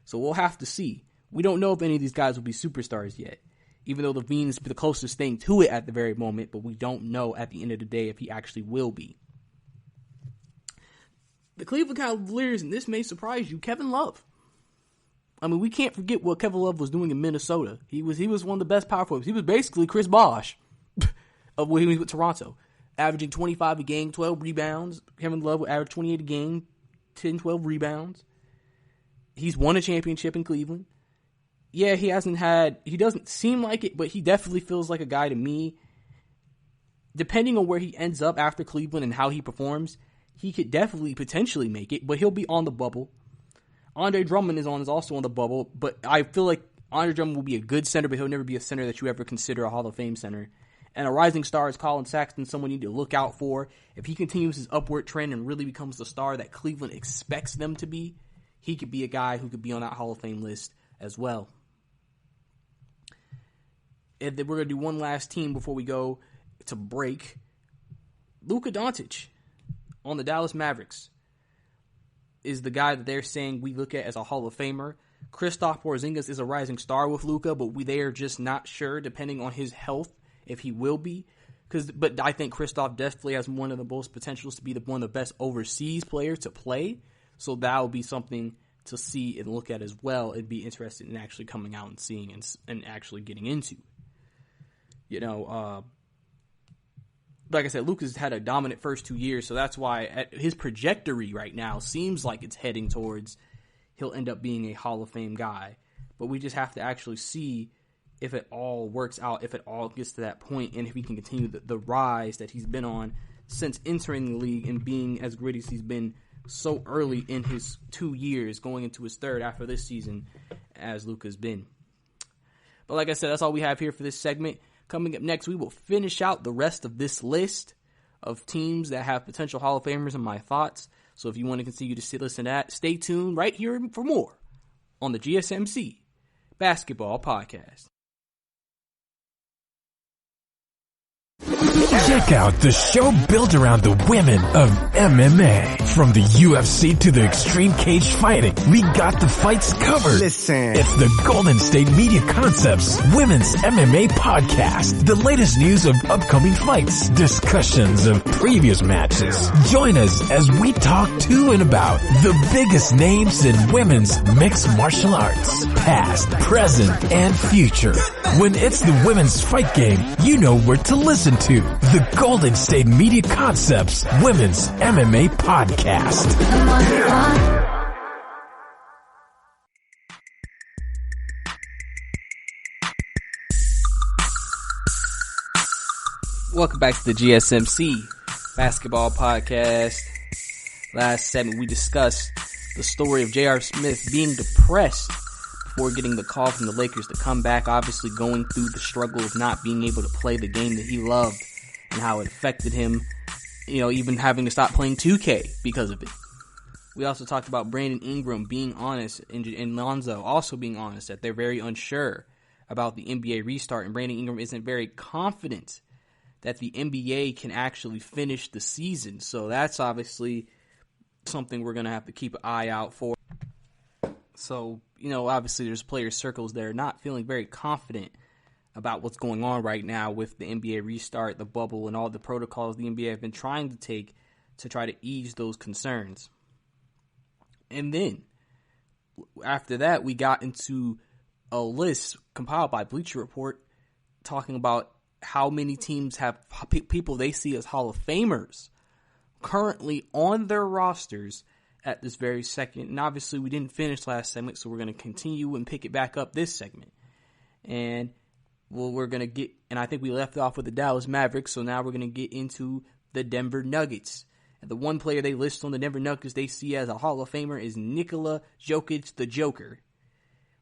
B: So we'll have to see. We don't know if any of these guys will be superstars yet, even though LaVine is the closest thing to it at the very moment, but we don't know at the end of the day if he actually will be. The Cleveland Cavaliers, and this may surprise you, Kevin Love. I mean, we can't forget what Kevin Love was doing in Minnesota. He was one of the best power forwards. He was basically Chris Bosh of when he was with Toronto, averaging 25 a game, 12 rebounds. Kevin Love would average 28 a game, 10, 12 rebounds. He's won a championship in Cleveland. Yeah, he doesn't seem like it, but he definitely feels like a guy to me. Depending on where he ends up after Cleveland and how he performs, he could definitely potentially make it, but he'll be on the bubble. Andre Drummond is also on the bubble, but I feel like Andre Drummond will be a good center, but he'll never be a center that you ever consider a Hall of Fame center. And a rising star is Colin Sexton, someone you need to look out for. If he continues his upward trend and really becomes the star that Cleveland expects them to be, he could be a guy who could be on that Hall of Fame list as well. And then we're going to do one last team before we go to break. Luka Doncic on the Dallas Mavericks. is the guy that they're saying we look at as a Hall of Famer. Kristaps Porzingis is a rising star with Luka, but they are just not sure, depending on his health, if he will be. But I think Kristaps definitely has one of the most potentials to be one of the best overseas players to play. So that will be something to see and look at as well, and be interested in actually coming out and seeing and actually getting into. Like I said, Luka's had a dominant first 2 years, so that's why his trajectory right now seems like it's heading towards he'll end up being a Hall of Fame guy. But we just have to actually see if it all works out, if it all gets to that point, and if he can continue the rise that he's been on since entering the league and being as great as he's been so early in his 2 years, going into his third after this season, as Luka's been. But like I said, that's all we have here for this segment. Coming up next, we will finish out the rest of this list of teams that have potential Hall of Famers and my thoughts. So if you want to continue to listen to that, stay tuned right here for more on the GSMC Basketball Podcast.
A: Check out the show built around the women of MMA. From the UFC to the extreme cage fighting, we got the fights covered.
D: Listen.
A: It's the Golden State Media Concepts Women's MMA Podcast. The latest news of upcoming fights, discussions of previous matches. Join us as we talk to and about the biggest names in women's mixed martial arts, past, present, and future. When it's the women's fight game, you know where to listen to. The Golden State Media Concepts Women's MMA Podcast.
B: Welcome back to the GSMC Basketball Podcast. Last segment, we discussed the story of J.R. Smith being depressed before getting the call from the Lakers to come back, obviously going through the struggle of not being able to play the game that he loved and how it affected him, even having to stop playing 2K because of it. We also talked about Brandon Ingram being honest and Lonzo also being honest that they're very unsure about the NBA restart, and Brandon Ingram isn't very confident that the NBA can actually finish the season. So that's obviously something we're going to have to keep an eye out for. So, obviously there's player circles that are not feeling very confident about what's going on right now with the NBA restart, the bubble, and all the protocols the NBA have been trying to take to try to ease those concerns. And then, after that, we got into a list compiled by Bleacher Report talking about how many teams have people they see as Hall of Famers currently on their rosters at this very second. And obviously, we didn't finish last segment, so we're going to continue and pick it back up this segment. And we're going to get, and I think we left off with the Dallas Mavericks, so now we're going to get into the Denver Nuggets. And the one player they list on the Denver Nuggets they see as a Hall of Famer is Nikola Jokic, the Joker.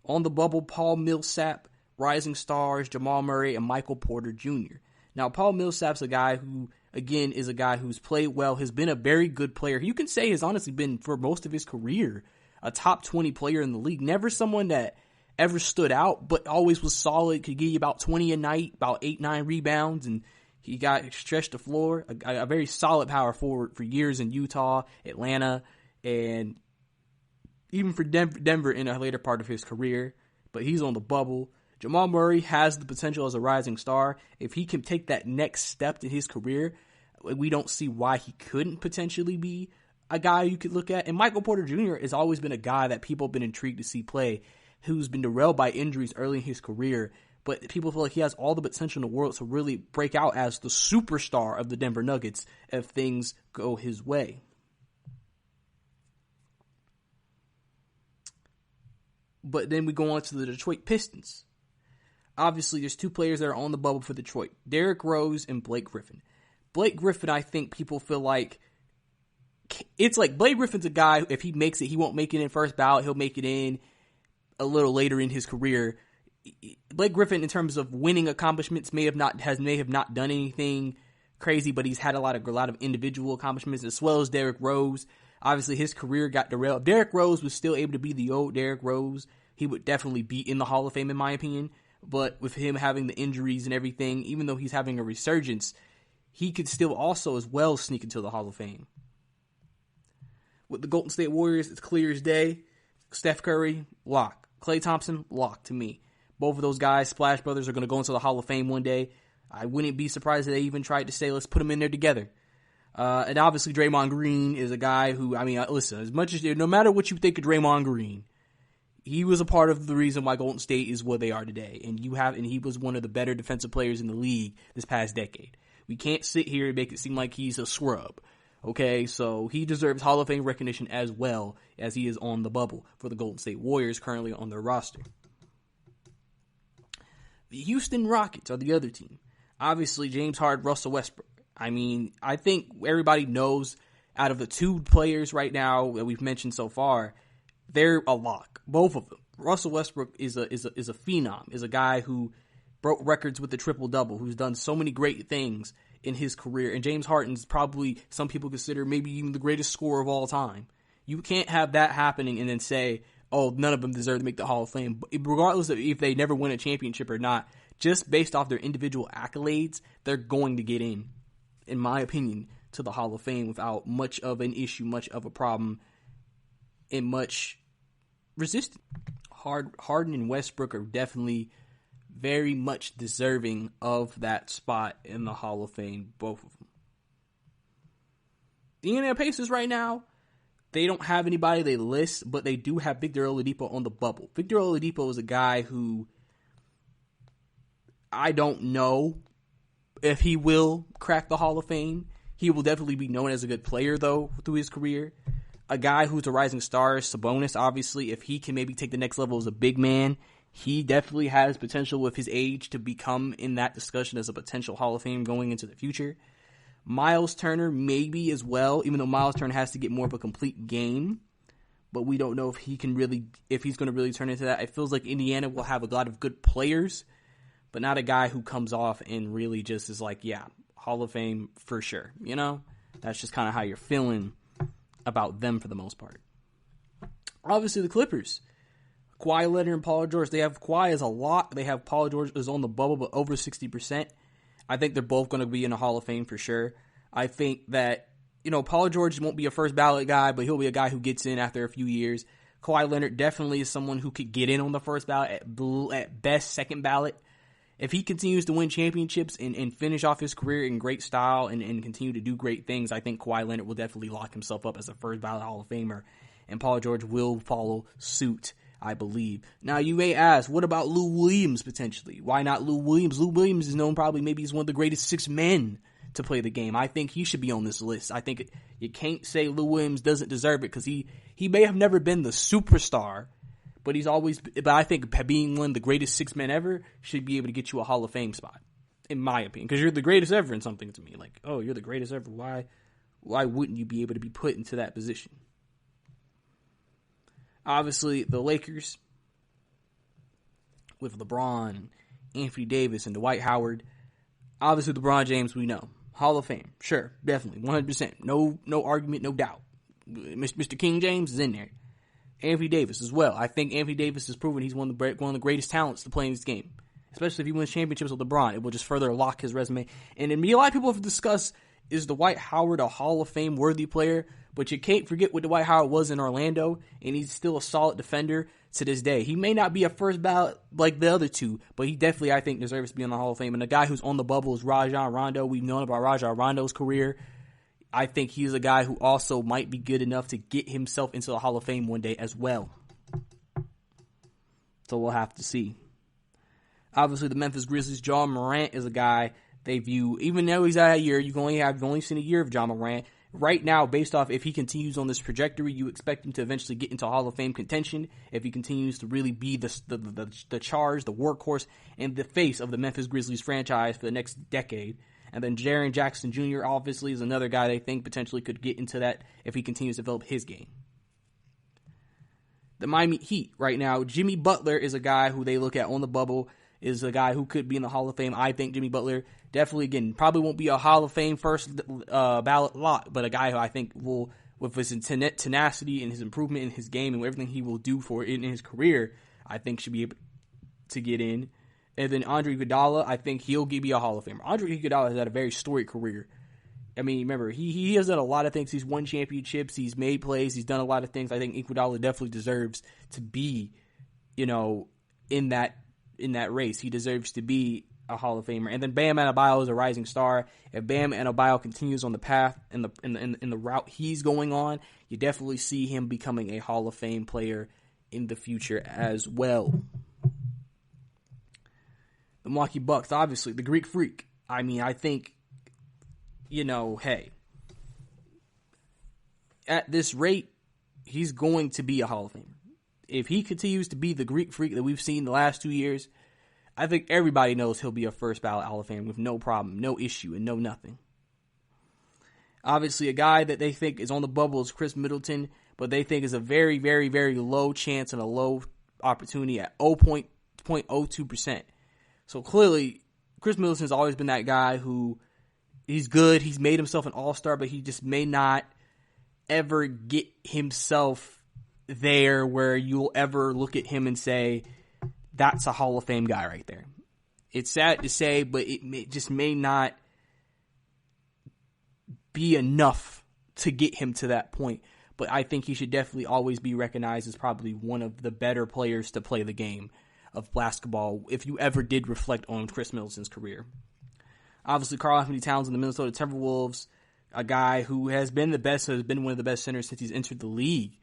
B: On the bubble, Paul Millsap, rising stars Jamal Murray, and Michael Porter Jr. Now, Paul Millsap's a guy who, again, is a guy who's played well, has been a very good player. You can say has honestly been, for most of his career, a top 20 player in the league. Never someone that ever stood out, but always was solid, could give you about 20 a night, about 8-9 rebounds, and he got stretched the floor. A very solid power forward for years in Utah, Atlanta, and even for Denver in a later part of his career. But he's on the bubble. Jamal Murray has the potential as a rising star. If he can take that next step in his career, we don't see why he couldn't potentially be a guy you could look at. And Michael Porter Jr. has always been a guy that people have been intrigued to see play, who's been derailed by injuries early in his career. But people feel like he has all the potential in the world to really break out as the superstar of the Denver Nuggets if things go his way. But then we go on to the Detroit Pistons. Obviously, there's two players that are on the bubble for Detroit, Derrick Rose and Blake Griffin. Blake Griffin, I think people feel like, it's like Blake Griffin's a guy, if he makes it, he won't make it in first ballot, he'll make it in a little later in his career. Blake Griffin, in terms of winning accomplishments, may have not done anything crazy, but he's had a lot of individual accomplishments, as well as Derrick Rose. Obviously, his career got derailed. If Derrick Rose was still able to be the old Derrick Rose, he would definitely be in the Hall of Fame, in my opinion. But with him having the injuries and everything, even though he's having a resurgence, he could still also as well sneak into the Hall of Fame. with the Golden State Warriors, it's clear as day. Steph Curry, lock. Klay Thompson, lock to me. Both of those guys, Splash Brothers, are going to go into the Hall of Fame one day. I wouldn't be surprised if they even tried to say, let's put them in there together. And obviously Draymond Green is a guy who, listen, as much as, no matter what you think of Draymond Green, he was a part of the reason why Golden State is what they are today. And he was one of the better defensive players in the league this past decade. We can't sit here and make it seem like he's a scrub. Okay, so he deserves Hall of Fame recognition as well, as he is on the bubble for the Golden State Warriors currently on their roster. The Houston Rockets are the other team. Obviously, James Harden, Russell Westbrook. I think everybody knows out of the two players right now that we've mentioned so far, they're a lock. Both of them. Russell Westbrook is a phenom, is a guy who broke records with the triple-double, who's done so many great things in his career. And James Harden's probably, some people consider, maybe even the greatest scorer of all time. You can't have that happening and then say, oh, none of them deserve to make the Hall of Fame. But regardless of if they never win a championship or not, just based off their individual accolades, they're going to get in my opinion, to the Hall of Fame without much of an issue, much of a problem, and much resistance. Harden and Westbrook are definitely very much deserving of that spot in the Hall of Fame, both of them. The Indiana Pacers right now, they don't have anybody they list, but they do have Victor Oladipo on the bubble. Victor Oladipo is a guy who I don't know if he will crack the Hall of Fame. He will definitely be known as a good player, though, through his career. A guy who's a rising star, Sabonis, obviously, if he can maybe take the next level as a big man, he definitely has potential with his age to become in that discussion as a potential Hall of Fame going into the future. Miles Turner, maybe as well, even though Miles Turner has to get more of a complete game. But we don't know if he's going to really turn into that. It feels like Indiana will have a lot of good players, but not a guy who comes off and really just is like, yeah, Hall of Fame for sure. You know, that's just kind of how you're feeling about them for the most part. Obviously, the Clippers, Kawhi Leonard and Paul George, they have Kawhi as a lock. They have Paul George is on the bubble, but over 60%. I think they're both going to be in the Hall of Fame for sure. I think that, Paul George won't be a first ballot guy, but he'll be a guy who gets in after a few years. Kawhi Leonard definitely is someone who could get in on the first ballot, at best second ballot. If he continues to win championships and finish off his career in great style and continue to do great things, I think Kawhi Leonard will definitely lock himself up as a first ballot Hall of Famer, and Paul George will follow suit, I believe. Now, you may ask, what about Lou Williams potentially? Why not Lou Williams? Lou Williams is known probably maybe he's one of the greatest six men to play the game. I think he should be on this list. I think you can't say Lou Williams doesn't deserve it because he may have never been the superstar, but I think being one of the greatest six men ever should be able to get you a Hall of Fame spot, in my opinion, because you're the greatest ever in something to me. Like, oh, you're the greatest ever. Why wouldn't you be able to be put into that position? Obviously, the Lakers with LeBron, Anthony Davis, and Dwight Howard. Obviously, LeBron James, we know. Hall of Fame. Sure, definitely. 100%. No argument, no doubt. Mr. King James is in there. Anthony Davis as well. I think Anthony Davis has proven he's one of the greatest talents to play in this game. Especially if he wins championships with LeBron. It will just further lock his resume. And a lot of people have discussed, is Dwight Howard a Hall of Fame worthy player? But you can't forget what Dwight Howard was in Orlando, and he's still a solid defender to this day. He may not be a first ballot like the other two, but he definitely, I think, deserves to be in the Hall of Fame. And the guy who's on the bubble is Rajon Rondo. We've known about Rajon Rondo's career. I think he's a guy who also might be good enough to get himself into the Hall of Fame one day as well. So we'll have to see. Obviously, the Memphis Grizzlies, John Morant is a guy they view, even though he's out a year, you've only seen a year of John Morant. Right now, based off if he continues on this trajectory, you expect him to eventually get into Hall of Fame contention if he continues to really be the charge, the workhorse, and the face of the Memphis Grizzlies franchise for the next decade. And then Jaren Jackson Jr. obviously is another guy they think potentially could get into that if he continues to develop his game. The Miami Heat right now, Jimmy Butler is a guy who they look at on the bubble, is a guy who could be in the Hall of Fame. I think Jimmy Butler definitely, again, probably won't be a Hall of Fame first ballot lot, but a guy who I think will, with his tenacity and his improvement in his game and everything he will do for it in his career, I think should be able to get in. And then Andre Iguodala, I think he'll be a Hall of Famer. Andre Iguodala has had a very storied career. I mean, remember, he has done a lot of things. He's won championships. He's made plays. He's done a lot of things. I think Iguodala definitely deserves to be, in that race. He deserves to be a Hall of Famer. And then Bam Adebayo is a rising star. If Bam Adebayo continues on the path in the route he's going on, you definitely see him becoming a Hall of Fame player in the future as well. The Milwaukee Bucks, obviously, the Greek Freak. I mean, I think, hey, at this rate, he's going to be a Hall of Famer. If he continues to be the Greek Freak that we've seen the last 2 years, I think everybody knows he'll be a first ballot Hall of Famer with no problem, no issue, and no nothing. Obviously, a guy that they think is on the bubble is Chris Middleton, but they think is a very, very, very low chance and a low opportunity at 0.02%. So clearly, Chris Middleton's always been that guy who he's good. He's made himself an all-star, but he just may not ever get himself there where you'll ever look at him and say, that's a Hall of Fame guy right there. It's sad to say, but it just may not be enough to get him to that point. But I think he should definitely always be recognized as probably one of the better players to play the game of basketball if you ever did reflect on Chris Middleton's career. Obviously, Karl-Anthony Towns in the Minnesota Timberwolves, a guy who has been one of the best centers since he's entered the league,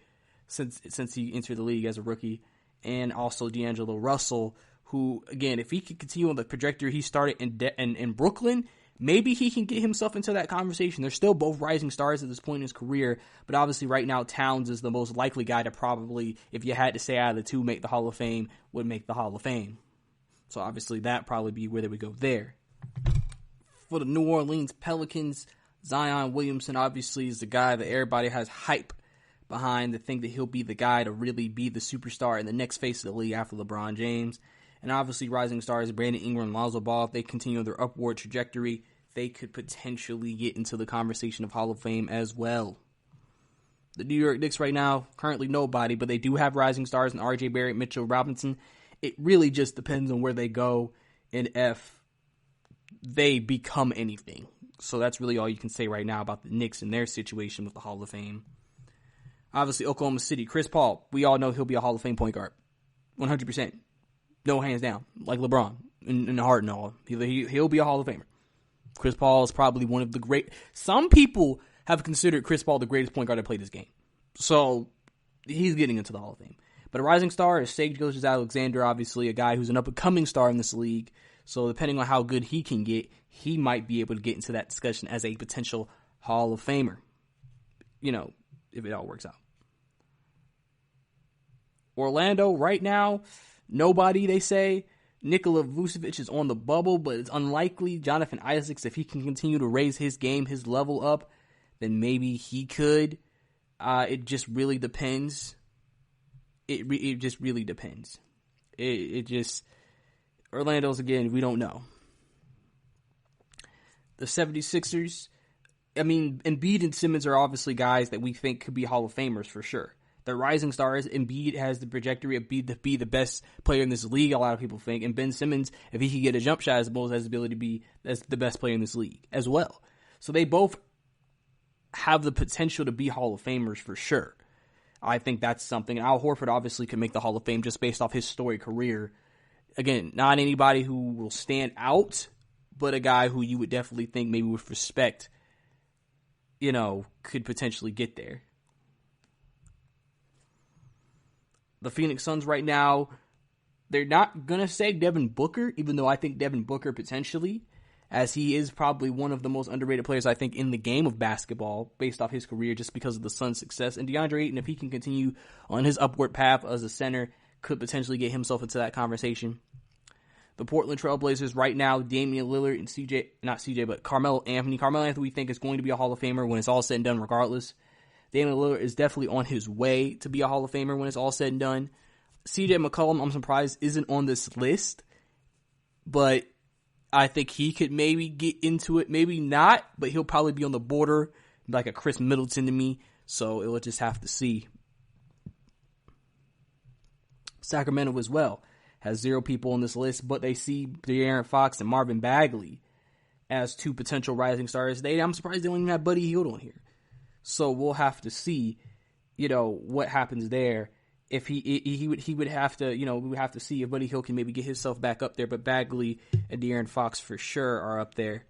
B: since he entered the league as a rookie. And also D'Angelo Russell, who, again, if he can continue on the trajectory he started in Brooklyn, maybe he can get himself into that conversation. They're still both rising stars at this point in his career, but obviously right now Towns is the most likely guy to probably, if you had to say out of the two, make the Hall of Fame, would make the Hall of Fame. So obviously that probably be where they would go there. For the New Orleans Pelicans, Zion Williamson obviously is the guy that everybody has hype behind to think that he'll be the guy to really be the superstar in the next phase of the league after LeBron James. And obviously rising stars Brandon Ingram and Lonzo Ball, if they continue their upward trajectory, they could potentially get into the conversation of Hall of Fame as well. The New York Knicks right now, currently nobody, but they do have rising stars in RJ Barrett, Mitchell Robinson. It really just depends on where they go and if they become anything. So that's really all you can say right now about the Knicks and their situation with the Hall of Fame. Obviously, Oklahoma City, Chris Paul, we all know he'll be a Hall of Fame point guard. 100%. No hands down. Like LeBron in the heart and all. He'll be a Hall of Famer. Chris Paul is probably one of the great... Some people have considered Chris Paul the greatest point guard to play this game. So, he's getting into the Hall of Fame. But a rising star is Shai Gilgeous-Alexander, obviously a guy who's an up-and-coming star in this league. So, depending on how good he can get, he might be able to get into that discussion as a potential Hall of Famer. If it all works out. Orlando, right now, nobody, they say. Nikola Vucevic is on the bubble, but it's unlikely. Jonathan Isaacs, if he can continue to raise his game, his level up, then maybe he could. It just really depends. It just really depends. Orlando's, again, we don't know. The 76ers, Embiid and Simmons are obviously guys that we think could be Hall of Famers for sure. The rising stars, Embiid has the trajectory of to be the best player in this league, a lot of people think. And Ben Simmons, if he can get a jump shot, has the ability to be the best player in this league as well. So they both have the potential to be Hall of Famers for sure. I think that's something. Al Horford obviously could make the Hall of Fame just based off his storied career. Again, not anybody who will stand out, but a guy who you would definitely think maybe with respect, could potentially get there. The Phoenix Suns right now, they're not going to say Devin Booker, even though I think Devin Booker potentially, as he is probably one of the most underrated players, I think, in the game of basketball based off his career just because of the Suns' success. And DeAndre Ayton, if he can continue on his upward path as a center, could potentially get himself into that conversation. The Portland Trailblazers right now, Damian Lillard and Carmelo Anthony. Carmelo Anthony we think is going to be a Hall of Famer when it's all said and done regardless. Damian Lillard is definitely on his way to be a Hall of Famer when it's all said and done. CJ McCollum, I'm surprised, isn't on this list. But I think he could maybe get into it. Maybe not, but he'll probably be on the border, like a Chris Middleton to me. So we'll just have to see. Sacramento as well has 0 people on this list, but they see De'Aaron Fox and Marvin Bagley as two potential rising stars. I'm surprised they don't even have Buddy Hield on here. So we'll have to see, what happens there. If he would have to, we would have to see if Buddy Hield can maybe get himself back up there. But Bagley and De'Aaron Fox for sure are up there.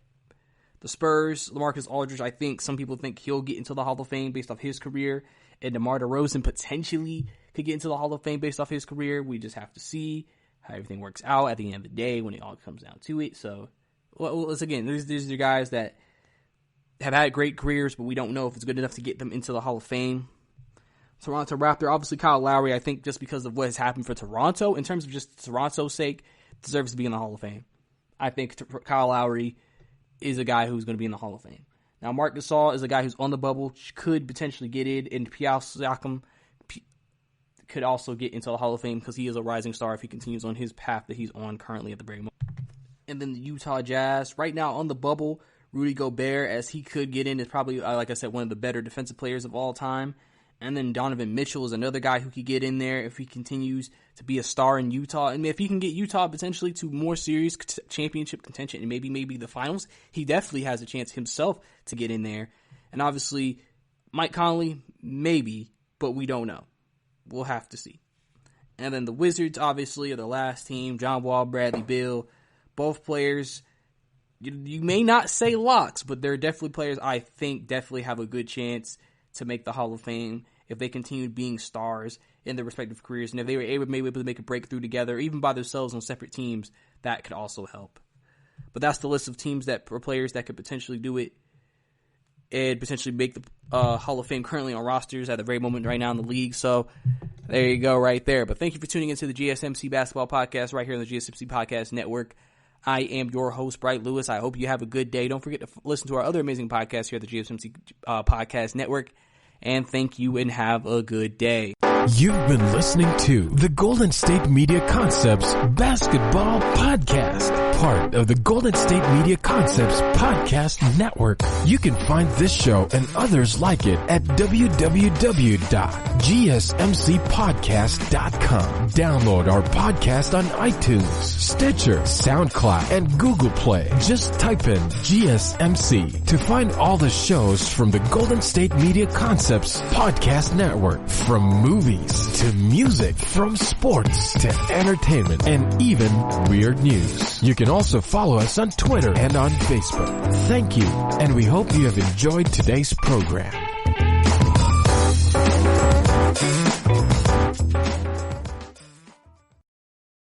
B: The Spurs, LaMarcus Aldridge, I think some people think he'll get into the Hall of Fame based off his career. And DeMar DeRozan potentially could get into the Hall of Fame based off his career. We just have to see how everything works out at the end of the day when it all comes down to it. So, once again, these are guys that have had great careers, but we don't know if it's good enough to get them into the Hall of Fame. Toronto Raptor, obviously Kyle Lowry, I think just because of what has happened for Toronto, in terms of just Toronto's sake, deserves to be in the Hall of Fame. I think Kyle Lowry is a guy who's going to be in the Hall of Fame. Now, Marc Gasol is a guy who's on the bubble, could potentially get in, and Pascal Siakam could also get into the Hall of Fame because he is a rising star if he continues on his path that he's on currently at the very moment. And then the Utah Jazz, right now on the bubble, Rudy Gobert, as he could get in, is probably, like I said, one of the better defensive players of all time. And then Donovan Mitchell is another guy who could get in there if he continues to be a star in Utah. And if he can get Utah potentially to more serious championship contention and maybe the finals, he definitely has a chance himself to get in there. And obviously, Mike Conley, maybe, but we don't know. We'll have to see. And then the Wizards, obviously, are the last team. John Wall, Bradley Beal, both players, you may not say locks, but they're definitely players I think definitely have a good chance to make the Hall of Fame if they continued being stars in their respective careers. And if they were able to make a breakthrough together, even by themselves on separate teams, that could also help. But that's the list of teams or players that could potentially do it and potentially make the Hall of Fame currently on rosters at the very moment right now in the league. So there you go right there. But thank you for tuning into the GSMC Basketball Podcast right here on the GSMC Podcast Network. I am your host, Brice Lewis. I hope you have a good day. Don't forget to listen to our other amazing podcasts here at the GSMC Podcast Network. And thank you and have a good day.
A: You've been listening to the Golden State Media Concepts Basketball Podcast, part of the Golden State Media Concepts Podcast Network. You can find this show and others like it at www.gsmcpodcast.com. Download our podcast on iTunes, Stitcher, SoundCloud, and Google Play. Just type in GSMC to find all the shows from the Golden State Media Concepts Podcast Network, from movies to music, from sports to entertainment, and even weird news. You can also follow us on Twitter and on Facebook. Thank you, and we hope you have enjoyed today's program.